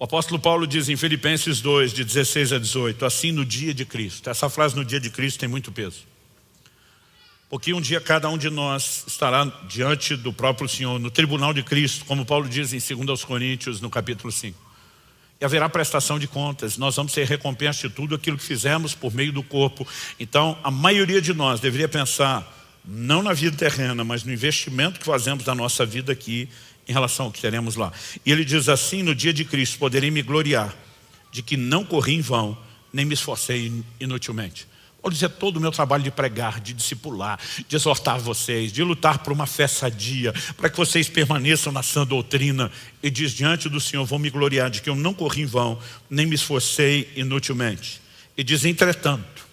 O apóstolo Paulo diz em Filipenses 2, de 16 a 18, assim no dia de Cristo. Essa frase no dia de Cristo tem muito peso. Porque um dia cada um de nós estará diante do próprio Senhor, no tribunal de Cristo, como Paulo diz em 2 Coríntios, no capítulo 5. E haverá prestação de contas, nós vamos ser recompensa de tudo aquilo que fizemos por meio do corpo. Então, a maioria de nós deveria pensar, não na vida terrena, mas no investimento que fazemos da nossa vida aqui, em relação ao que teremos lá. E ele diz assim, no dia de Cristo, poderei me gloriar de que não corri em vão, nem me esforcei inutilmente. Paulo diz, é todo o meu trabalho de pregar, de discipular, de exortar vocês, de lutar por uma fé sadia, para que vocês permaneçam na sã doutrina. E diz, diante do Senhor, vou me gloriar de que eu não corri em vão, nem me esforcei inutilmente. E diz, entretanto,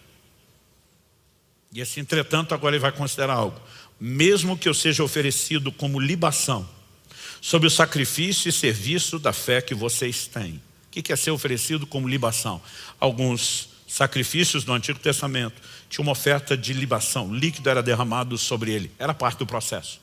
E esse entretanto agora ele vai considerar algo. Mesmo que eu seja oferecido como libação, sobre o sacrifício e serviço da fé que vocês têm. O que é ser oferecido como libação? Alguns sacrifícios do Antigo Testamento tinham uma oferta de libação, o líquido era derramado sobre ele, era parte do processo.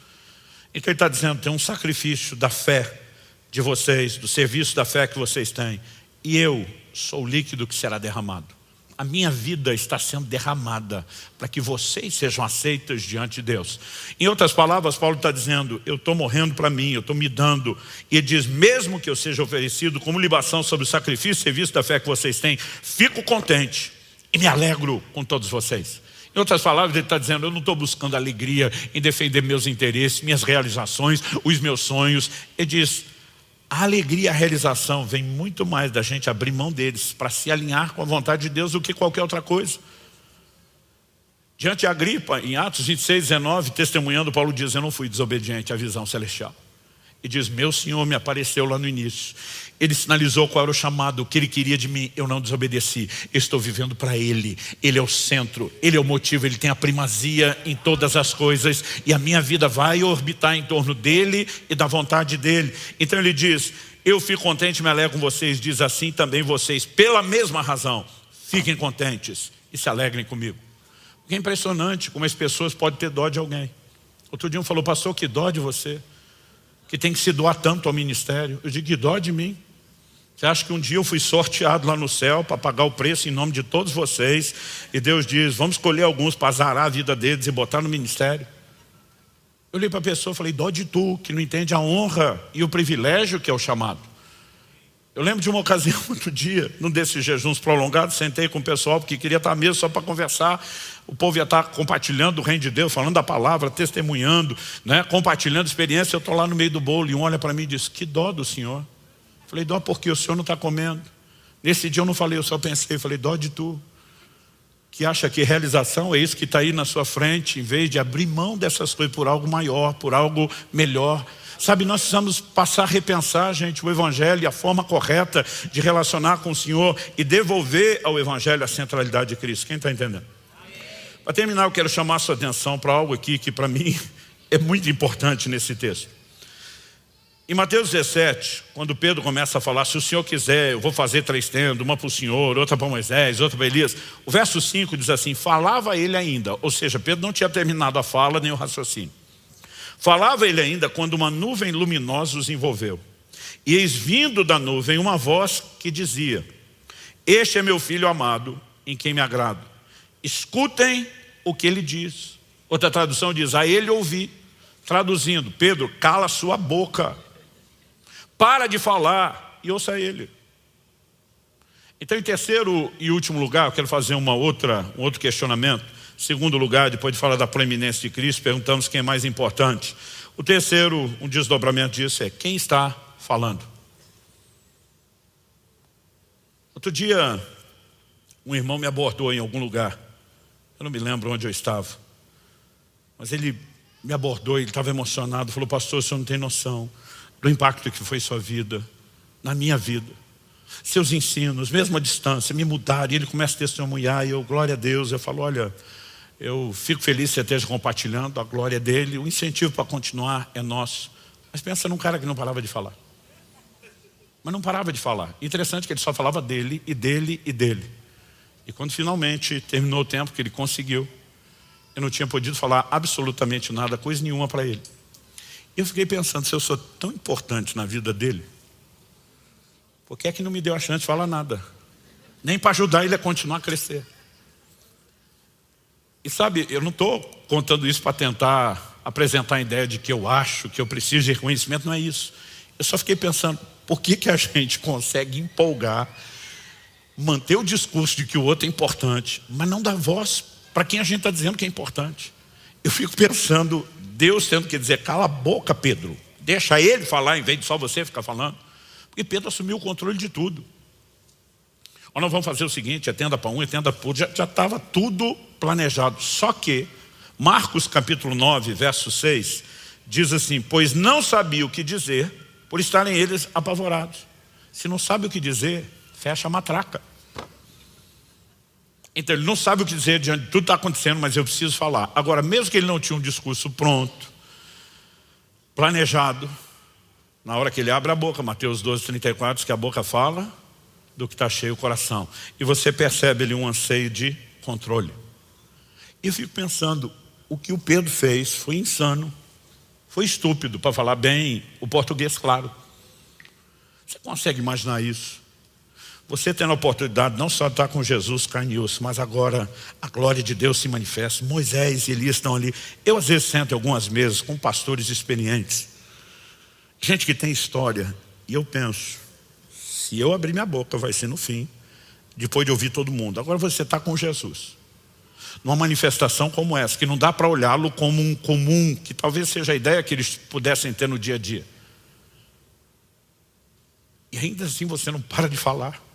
Então ele está dizendo, tem um sacrifício da fé de vocês, do serviço da fé que vocês têm, e eu sou o líquido que será derramado. A minha vida está sendo derramada para que vocês sejam aceitos diante de Deus. Em outras palavras, Paulo está dizendo, eu estou morrendo para mim, eu estou me dando. E ele diz, mesmo que eu seja oferecido como libação sobre o sacrifício e serviço da fé que vocês têm, fico contente e me alegro com todos vocês. Em outras palavras, ele está dizendo, eu não estou buscando alegria em defender meus interesses, minhas realizações, os meus sonhos. Ele diz, a alegria e a realização vem muito mais da gente abrir mão deles para se alinhar com a vontade de Deus do que qualquer outra coisa. Diante de Agripa, em Atos 26, 19, testemunhando, Paulo diz, eu não fui desobediente à visão celestial. E diz, meu Senhor me apareceu lá no início. Ele sinalizou qual era o chamado, o que Ele queria de mim. Eu não desobedeci, eu estou vivendo para Ele. Ele é o centro, Ele é o motivo, Ele tem a primazia em todas as coisas. E a minha vida vai orbitar em torno dEle e da vontade dEle. Então ele diz, eu fico contente e me alegro com vocês. Diz assim também vocês, pela mesma razão, fiquem contentes e se alegrem comigo. Porque é impressionante como as pessoas podem ter dó de alguém. Outro dia um falou, pastor, que dó de você, que tem que se doar tanto ao ministério. Eu digo, que dó de mim. Você acha que um dia eu fui sorteado lá no céu para pagar o preço em nome de todos vocês, e Deus diz, vamos escolher alguns para azarar a vida deles e botar no ministério? Eu olhei para a pessoa e falei, dó de tu, que não entende a honra e o privilégio que é o chamado. Eu lembro de uma ocasião, outro dia, num desses jejuns prolongados, sentei com o pessoal, porque queria estar mesmo só para conversar. O povo ia estar compartilhando o reino de Deus, falando da palavra, testemunhando, né, compartilhando experiência. Eu estou lá no meio do bolo e um olha para mim e diz, que dó do senhor. Falei, dó porque o senhor não está comendo. Nesse dia eu não falei, eu só pensei, falei, dó de tu, que acha que realização é isso que está aí na sua frente, em vez de abrir mão dessas coisas por algo maior, por algo melhor. Sabe, nós precisamos passar a repensar, gente, o Evangelho e a forma correta de relacionar com o Senhor e devolver ao Evangelho a centralidade de Cristo. Quem está entendendo? Para terminar, eu quero chamar a sua atenção para algo aqui que para mim é muito importante nesse texto. Em Mateus 17, quando Pedro começa a falar, se o Senhor quiser, eu vou fazer 3 tendas, uma para o Senhor, outra para Moisés, outra para Elias. O verso 5 diz assim, falava ele ainda, ou seja, Pedro não tinha terminado a fala nem o raciocínio. Falava ele ainda quando uma nuvem luminosa os envolveu. E eis vindo da nuvem uma voz que dizia, este é meu filho amado, em quem me agrado. Escutem o que ele diz. Outra tradução diz, a ele ouvi. Traduzindo, Pedro, cala sua boca. Para de falar e ouça ele. Então, em terceiro e último lugar, eu quero fazer um outro questionamento. Segundo lugar, depois de falar da proeminência de Cristo, perguntamos quem é mais importante. O terceiro, um desdobramento disso é, quem está falando? Outro dia, um irmão me abordou em algum lugar. Eu não me lembro onde eu estava. Mas ele me abordou, ele estava emocionado. Falou, pastor, o senhor não tem noção do impacto que foi sua vida, na minha vida. Seus ensinos, mesmo à distância, me mudaram. E ele começa a testemunhar e eu, glória a Deus. Eu falo, olha, eu fico feliz que você esteja compartilhando a glória dele. O incentivo para continuar é nosso. Mas pensa num cara que não parava de falar. Mas não parava de falar. Interessante que ele só falava dele e dele e dele. E quando finalmente terminou o tempo que ele conseguiu, eu não tinha podido falar absolutamente nada, coisa nenhuma para ele. Eu fiquei pensando, se eu sou tão importante na vida dele, por que é que não me deu a chance de falar nada? Nem para ajudar ele a continuar a crescer. E sabe, eu não estou contando isso para tentar apresentar a ideia de que eu acho, que eu preciso de reconhecimento, não é isso. Eu só fiquei pensando, por que a gente consegue empolgar, manter o discurso de que o outro é importante, mas não dar voz para quem a gente está dizendo que é importante? Eu fico pensando, Deus tendo que dizer, cala a boca, Pedro, deixa ele falar em vez de só você ficar falando. Porque Pedro assumiu o controle de tudo. Ou nós vamos fazer o seguinte, é tenda para um, é tenda para outro, já estava tudo planejado. Só que, Marcos capítulo 9, verso 6, diz assim, pois não sabia o que dizer, por estarem eles apavorados. Se não sabe o que dizer, fecha a matraca. Então ele não sabe o que dizer diante de tudo que está acontecendo, mas eu preciso falar. Agora, mesmo que ele não tinha um discurso pronto, planejado, na hora que ele abre a boca, Mateus 12:34, diz que a boca fala do que está cheio o coração. E você percebe ali um anseio de controle. E eu fico pensando, o que o Pedro fez foi insano, foi estúpido, para falar bem o português claro. Você consegue imaginar isso? Você tendo a oportunidade não só de estar com Jesus, carne e osso, mas agora a glória de Deus se manifesta. Moisés e Elias estão ali. Eu às vezes sento em algumas mesas com pastores experientes, gente que tem história, e eu penso, se eu abrir minha boca vai ser no fim, depois de ouvir todo mundo. Agora você está com Jesus, numa manifestação como essa, que não dá para olhá-lo como um comum, que talvez seja a ideia que eles pudessem ter no dia a dia. E ainda assim você não para de falar.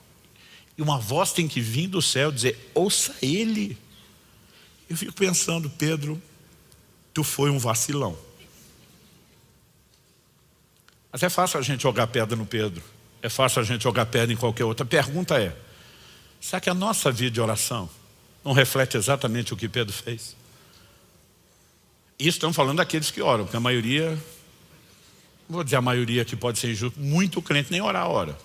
E uma voz tem que vir do céu dizer, ouça ele. Eu fico pensando, Pedro, tu foi um vacilão. Mas é fácil a gente jogar pedra no Pedro. É fácil a gente jogar pedra em qualquer outra. A pergunta é, será que a nossa vida de oração não reflete exatamente o que Pedro fez? Isso estamos falando daqueles que oram, porque a maioria, vou dizer a maioria que pode ser injusto, muito crente nem orar ora.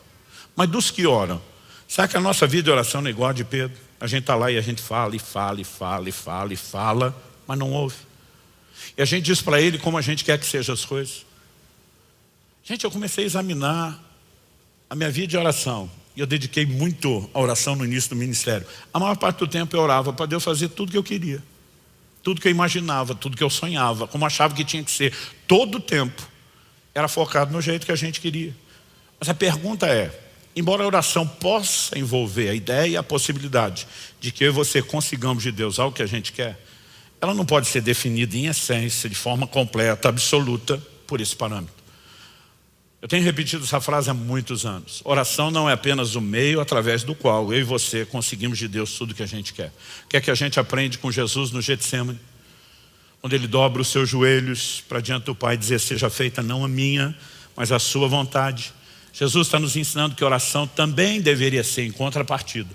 Mas dos que oram, será que a nossa vida de oração não é igual a de Pedro? A gente está lá e a gente fala, e fala, e fala, e fala, e fala, mas não ouve. E a gente diz para ele como a gente quer que sejam as coisas. Gente, eu comecei a examinar a minha vida de oração. E eu dediquei muito à oração no início do ministério. A maior parte do tempo eu orava para Deus fazer tudo que eu queria. Tudo que eu imaginava, tudo que eu sonhava, como achava que tinha que ser. Todo o tempo era focado no jeito que a gente queria. Mas a pergunta é, embora a oração possa envolver a ideia e a possibilidade de que eu e você consigamos de Deus algo que a gente quer, ela não pode ser definida em essência, de forma completa, absoluta, por esse parâmetro. Eu tenho repetido essa frase há muitos anos. Oração não é apenas o meio através do qual eu e você conseguimos de Deus tudo que a gente quer. O que é que a gente aprende com Jesus no Getsemane? Onde ele dobra os seus joelhos para diante do Pai e dizer, seja feita não a minha, mas a sua vontade. Jesus está nos ensinando que a oração também deveria ser em contrapartida.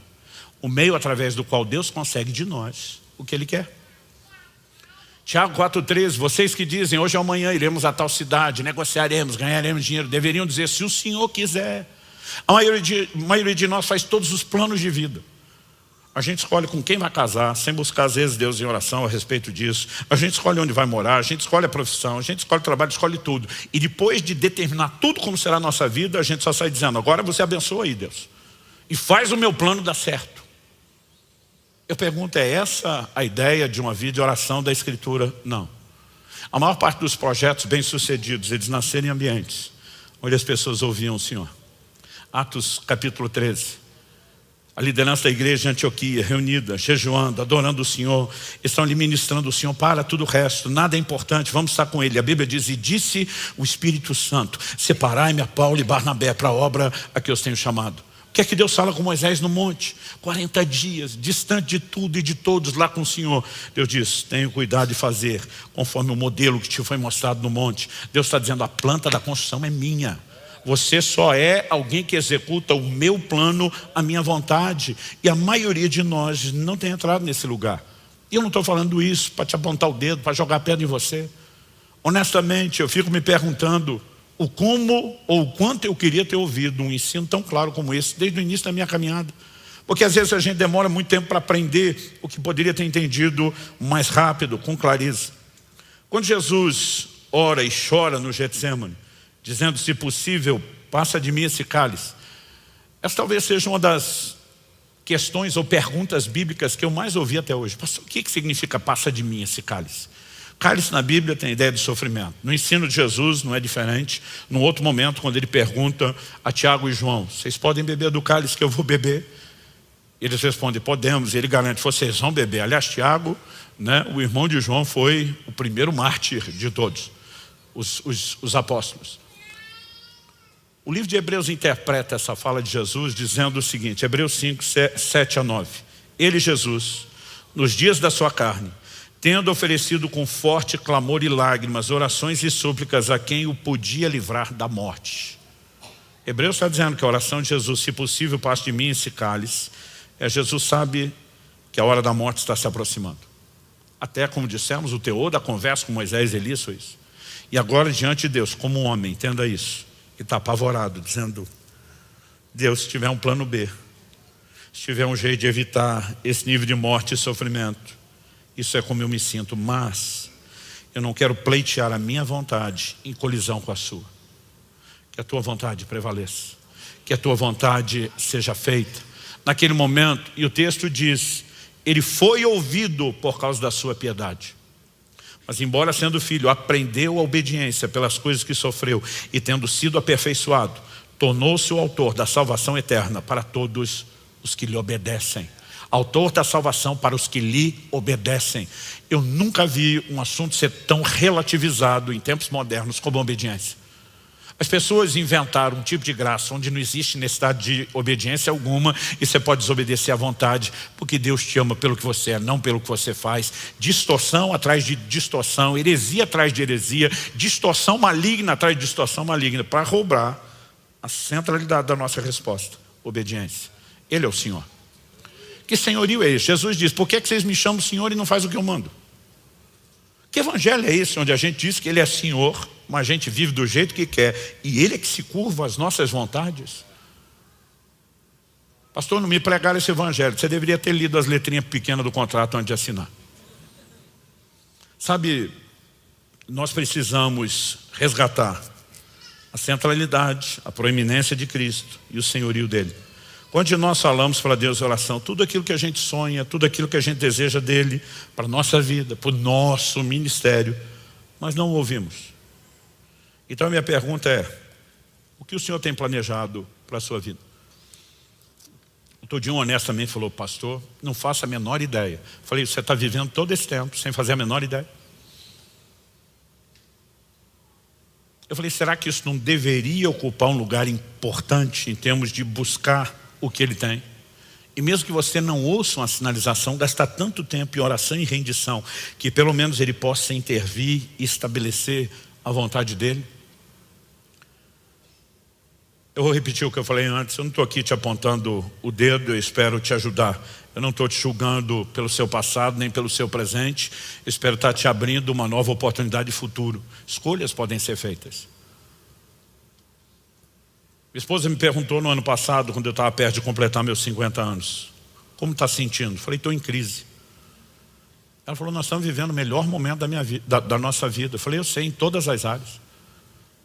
O meio através do qual Deus consegue de nós o que Ele quer. Tiago 4,13, vocês que dizem, hoje ou amanhã iremos a tal cidade, negociaremos, ganharemos dinheiro, deveriam dizer, se o Senhor quiser. A maioria de nós faz todos os planos de vida. A gente escolhe com quem vai casar, sem buscar às vezes Deus em oração a respeito disso. A gente escolhe onde vai morar, a gente escolhe a profissão, a gente escolhe o trabalho, escolhe tudo. E depois de determinar tudo como será a nossa vida, a gente só sai dizendo, agora você abençoa aí, Deus. E faz o meu plano dar certo. Eu pergunto, é essa a ideia de uma vida de oração da Escritura? Não. A maior parte dos projetos bem-sucedidos, eles nasceram em ambientes onde as pessoas ouviam o Senhor. Atos capítulo 13. A liderança da igreja de Antioquia, reunida, jejuando, adorando o Senhor, estão ali ministrando o Senhor, para tudo o resto, nada é importante, vamos estar com Ele. A Bíblia diz, e disse o Espírito Santo, separai-me a Paulo e Barnabé para a obra a que eu os tenho chamado. O que é que Deus fala com Moisés no monte? 40 dias, distante de tudo e de todos lá com o Senhor. Deus diz, tenho cuidado de fazer conforme o modelo que te foi mostrado no monte. Deus está dizendo, a planta da construção é minha. Você só é alguém que executa o meu plano, a minha vontade. E a maioria de nós não tem entrado nesse lugar. E eu não estou falando isso para te apontar o dedo, para jogar pedra em você. Honestamente, eu fico me perguntando o como ou o quanto eu queria ter ouvido um ensino tão claro como esse desde o início da minha caminhada. Porque às vezes a gente demora muito tempo para aprender o que poderia ter entendido mais rápido, com clareza. Quando Jesus ora e chora no Getsemane, dizendo, se possível, passa de mim esse cálice. Essa talvez seja uma das questões ou perguntas bíblicas que eu mais ouvi até hoje. Pastor, o que significa passa de mim esse cálice? Cálice na Bíblia tem a ideia de sofrimento. No ensino de Jesus não é diferente. Num outro momento, quando ele pergunta a Tiago e João, vocês podem beber do cálice que eu vou beber? Eles respondem, podemos. E ele garante, vocês vão beber. Aliás, Tiago, o irmão de João, foi o primeiro mártir de todos, os apóstolos. O livro de Hebreus interpreta essa fala de Jesus dizendo o seguinte, Hebreus 5, 7 a 9. Ele, Jesus, nos dias da sua carne, tendo oferecido com forte clamor e lágrimas, orações e súplicas a quem o podia livrar da morte. Hebreus está dizendo que a oração de Jesus, se possível, passe de mim esse cálice. Jesus sabe que a hora da morte está se aproximando. Até, como dissemos, o teor da conversa com Moisés e Elias foi isso. E agora, diante de Deus, como um homem, entenda isso, e está apavorado, dizendo: Deus, se tiver um plano B, se tiver um jeito de evitar esse nível de morte e sofrimento, isso é como eu me sinto, mas eu não quero pleitear a minha vontade em colisão com a sua. Que a tua vontade prevaleça, que a tua vontade seja feita. Naquele momento, e o texto diz, ele foi ouvido por causa da sua piedade. Mas embora sendo filho, aprendeu a obediência pelas coisas que sofreu e tendo sido aperfeiçoado, tornou-se o autor da salvação eterna para todos os que lhe obedecem. Autor da salvação para os que lhe obedecem. Eu nunca vi um assunto ser tão relativizado em tempos modernos como a obediência. As pessoas inventaram um tipo de graça onde não existe necessidade de obediência alguma e você pode desobedecer à vontade, porque Deus te ama pelo que você é, não pelo que você faz. Distorção atrás de distorção, heresia atrás de heresia, distorção maligna atrás de distorção maligna, para roubar a centralidade da nossa resposta: obediência. Ele é o Senhor. Que senhorio é esse? Jesus diz: por que vocês me chamam Senhor e não faz o que eu mando? Que evangelho é esse onde a gente diz que Ele é Senhor, mas a gente vive do jeito que quer e Ele é que se curva às nossas vontades? Pastor, não me pregaram esse evangelho. Você deveria ter lido as letrinhas pequenas do contrato antes de assinar. Sabe, nós precisamos resgatar a centralidade, a proeminência de Cristo e o senhorio dele. Quando nós falamos para Deus em oração, tudo aquilo que a gente sonha, tudo aquilo que a gente deseja dele, para a nossa vida, para o nosso ministério, nós não o ouvimos. Então a minha pergunta é: o que o Senhor tem planejado para a sua vida? O Todinho honestamente falou: pastor, não faço a menor ideia. Falei: você está vivendo todo esse tempo sem fazer a menor ideia? Eu falei: será que isso não deveria ocupar um lugar importante em termos de buscar o que Ele tem? E mesmo que você não ouça uma sinalização, gastar tanto tempo em oração e rendição, que pelo menos Ele possa intervir e estabelecer a vontade dEle. Eu vou repetir o que eu falei antes. Eu não estou aqui te apontando o dedo, eu espero te ajudar. Eu não estou te julgando pelo seu passado, nem pelo seu presente. Eu espero estar te abrindo uma nova oportunidade de futuro. Escolhas podem ser feitas. Minha esposa me perguntou no ano passado, quando eu estava perto de completar meus 50 anos: como está sentindo? Eu falei: estou em crise. Ela falou: nós estamos vivendo o melhor momento da nossa vida. Eu falei: eu sei, em todas as áreas.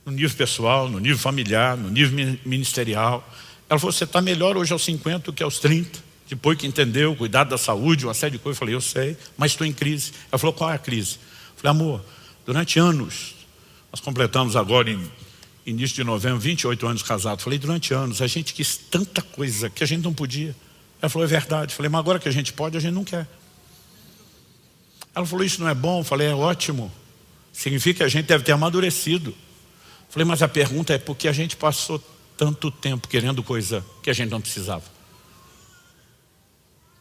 No nível pessoal, no nível familiar, no nível ministerial. Ela falou: você está melhor hoje aos 50 do que aos 30. Depois que entendeu, cuidado da saúde, uma série de coisas. Eu falei: eu sei, mas estou em crise. Ela falou: qual é a crise? Eu falei: amor, durante anos, nós completamos agora em início de novembro, 28 anos casados. Falei: durante anos a gente quis tanta coisa que a gente não podia. Ela falou: é verdade. Falei: mas agora que a gente pode, a gente não quer. Ela falou: isso não é bom? Falei: é ótimo. Significa que a gente deve ter amadurecido. Falei: mas a pergunta é: por que a gente passou tanto tempo querendo coisa que a gente não precisava?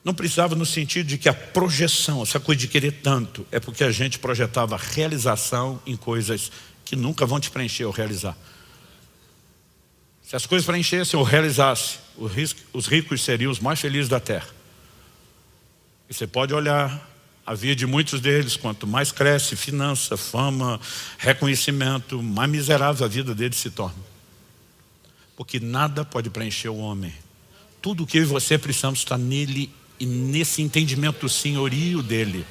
Não precisava no sentido de que a projeção, essa coisa de querer tanto, é porque a gente projetava realização em coisas que nunca vão te preencher ou realizar. Se as coisas preenchessem ou realizassem, os ricos seriam os mais felizes da terra. E você pode olhar a vida de muitos deles: quanto mais cresce finança, fama, reconhecimento, mais miserável a vida deles se torna. Porque nada pode preencher o homem. Tudo o que eu e você precisamos está nele e nesse entendimento do senhorio dele.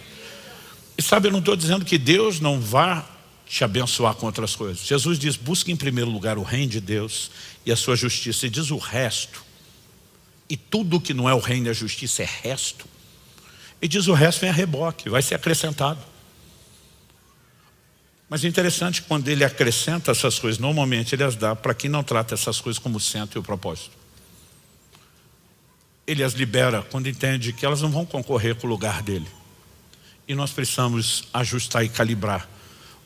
E sabe, eu não estou dizendo que Deus não vá te abençoar com outras coisas. Jesus diz: busque em primeiro lugar o reino de Deus e a sua justiça. E diz o resto. E tudo que não é o reino e a justiça é resto. E diz: o resto vem a reboque, vai ser acrescentado. Mas é interessante que quando Ele acrescenta essas coisas, normalmente Ele as dá para quem não trata essas coisas como centro e o propósito. Ele as libera quando entende que elas não vão concorrer com o lugar dele. E nós precisamos ajustar e calibrar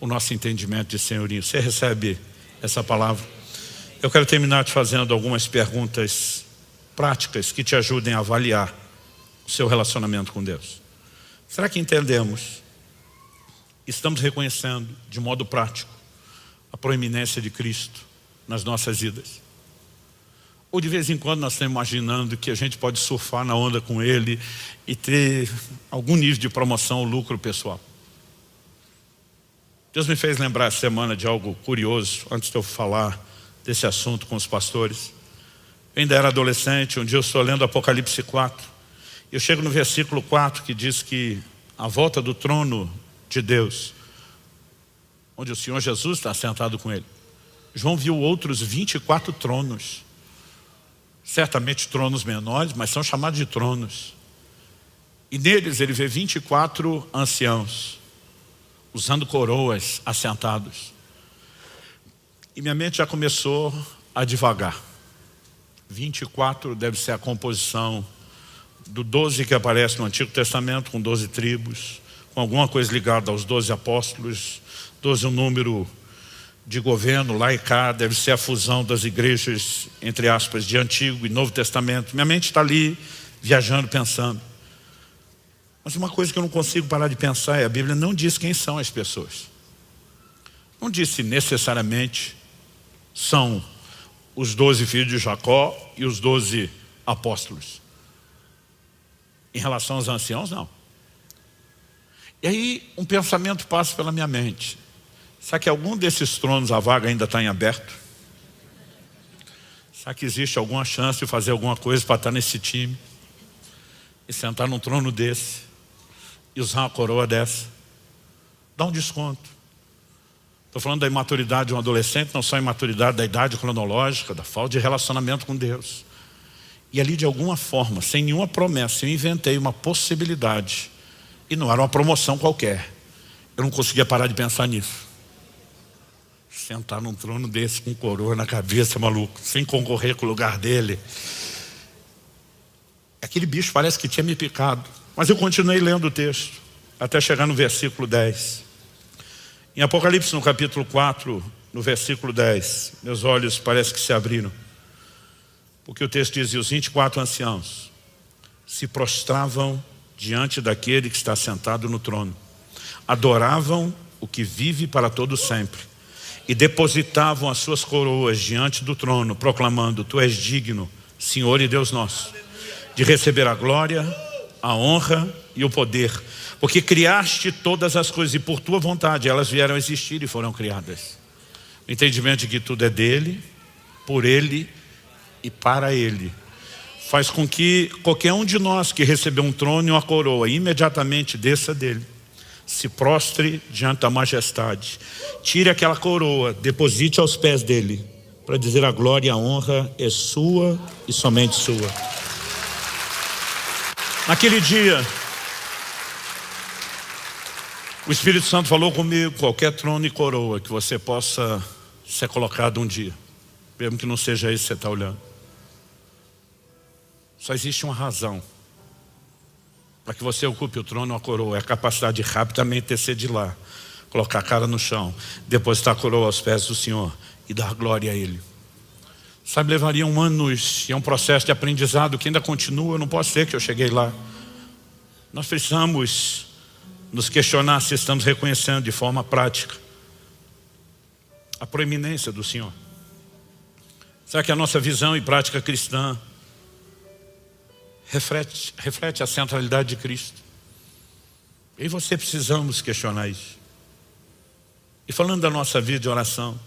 o nosso entendimento de senhorio. Você recebe essa palavra? Eu quero terminar te fazendo algumas perguntas práticas que te ajudem a avaliar o seu relacionamento com Deus. Será que entendemos, estamos reconhecendo de modo prático a proeminência de Cristo nas nossas vidas? Ou de vez em quando nós estamos imaginando que a gente pode surfar na onda com ele e ter algum nível de promoção ou lucro pessoal. Deus me fez lembrar essa semana de algo curioso, antes de eu falar desse assunto com os pastores. Eu ainda era adolescente, um dia eu estou lendo Apocalipse 4. Eu chego no versículo 4 que diz que a volta do trono de Deus, onde o Senhor Jesus está sentado com ele. João viu outros 24 tronos. Certamente tronos menores, mas são chamados de tronos. E neles ele vê 24 anciãos, usando coroas, assentados. E minha mente já começou a divagar. 24 deve ser a composição do 12 que aparece no Antigo Testamento, com 12 tribos, com alguma coisa ligada aos 12 apóstolos. 12 é um número de governo, lá e cá, deve ser a fusão das igrejas, entre aspas, de Antigo e Novo Testamento. Minha mente está ali, viajando, pensando. Mas uma coisa que eu não consigo parar de pensar é: a Bíblia não diz quem são as pessoas. Não diz se necessariamente são os 12 filhos de Jacó e os 12 apóstolos. Em relação aos anciãos, não. E aí um pensamento passa pela minha mente: será que algum desses tronos a vaga ainda está em aberto? Será que existe alguma chance de fazer alguma coisa para estar nesse time e sentar num trono desse e usar uma coroa dessa? Dá um desconto. Estou falando da imaturidade de um adolescente, não só a imaturidade da idade cronológica, da falta de relacionamento com Deus. E ali, de alguma forma, sem nenhuma promessa, eu inventei uma possibilidade. E não era uma promoção qualquer. Eu não conseguia parar de pensar nisso. Sentar num trono desse com coroa na cabeça, maluco, sem concorrer com o lugar dele. Aquele bicho parece que tinha me picado. Mas eu continuei lendo o texto, até chegar no versículo 10. Em Apocalipse, no capítulo 4, no versículo 10, meus olhos parece que se abriram. Porque o texto diz: e os 24 anciãos se prostravam diante daquele que está sentado no trono. Adoravam o que vive para todo sempre. E depositavam as suas coroas diante do trono, proclamando: tu és digno, Senhor e Deus nosso, de receber a glória, a honra e o poder, porque criaste todas as coisas e por tua vontade elas vieram a existir e foram criadas. O entendimento de que tudo é dele, por ele e para ele faz com que qualquer um de nós que recebeu um trono e uma coroa imediatamente desça dele, se prostre diante da majestade, tire aquela coroa, deposite aos pés dele, para dizer: a glória e a honra é sua e somente sua. Naquele dia, o Espírito Santo falou comigo: qualquer trono e coroa que você possa ser colocado um dia, mesmo que não seja isso que você está olhando, só existe uma razão para que você ocupe o trono ou a coroa: é a capacidade de rapidamente descer de lá, colocar a cara no chão, depositar a coroa aos pés do Senhor e dar glória a Ele. Sabe, levariam anos e é um processo de aprendizado que ainda continua. Não posso ser que eu cheguei lá. Nós precisamos nos questionar se estamos reconhecendo de forma prática a proeminência do Senhor. Será que a nossa visão e prática cristã reflete a centralidade de Cristo? Eu e você precisamos questionar isso. E falando da nossa vida de oração,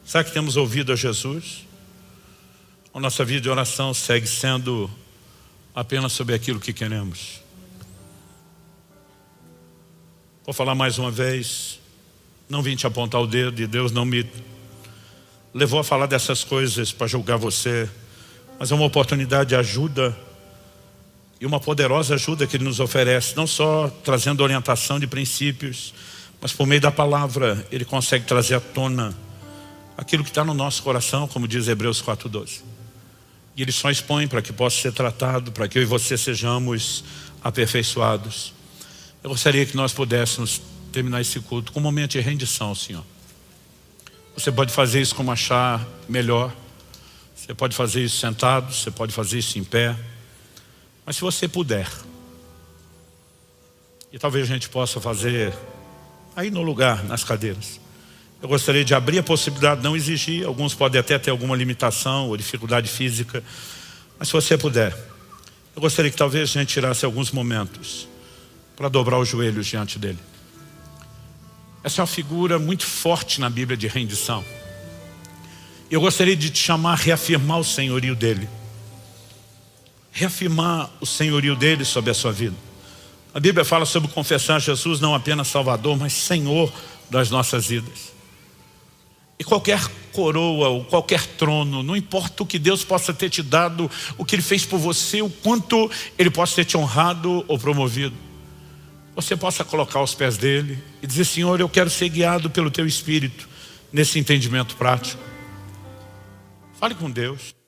será que temos ouvido a Jesus? Ou nossa vida de oração segue sendo apenas sobre aquilo que queremos? Vou falar mais uma vez, não vim te apontar o dedo, e Deus não me levou a falar dessas coisas para julgar você, mas é uma oportunidade de ajuda, e uma poderosa ajuda que Ele nos oferece, não só trazendo orientação de princípios, mas por meio da palavra Ele consegue trazer à tona aquilo que está no nosso coração, como diz Hebreus 4:12. E Ele só expõe para que possa ser tratado, para que eu e você sejamos aperfeiçoados. Eu gostaria que nós pudéssemos terminar esse culto com um momento de rendição ao Senhor. Você pode fazer isso como achar melhor. Você pode fazer isso sentado, você pode fazer isso em pé. Mas se você puder, e talvez a gente possa fazer aí no lugar, nas cadeiras, Eu gostaria de abrir a possibilidade, não exigir. Alguns podem até ter alguma limitação ou dificuldade física. Mas se você puder, eu gostaria que talvez a gente tirasse alguns momentos para dobrar os joelhos diante dele. Essa é uma figura muito forte na Bíblia de rendição. Eu gostaria de te chamar a reafirmar o senhorio dele. Reafirmar o senhorio dele sobre a sua vida. A Bíblia fala sobre confessar Jesus não apenas Salvador, mas Senhor das nossas vidas. E qualquer coroa, ou qualquer trono, não importa o que Deus possa ter te dado, o que Ele fez por você, o quanto Ele possa ter te honrado ou promovido, você possa colocar aos pés dele e dizer: Senhor, eu quero ser guiado pelo Teu Espírito nesse entendimento prático. Fale com Deus.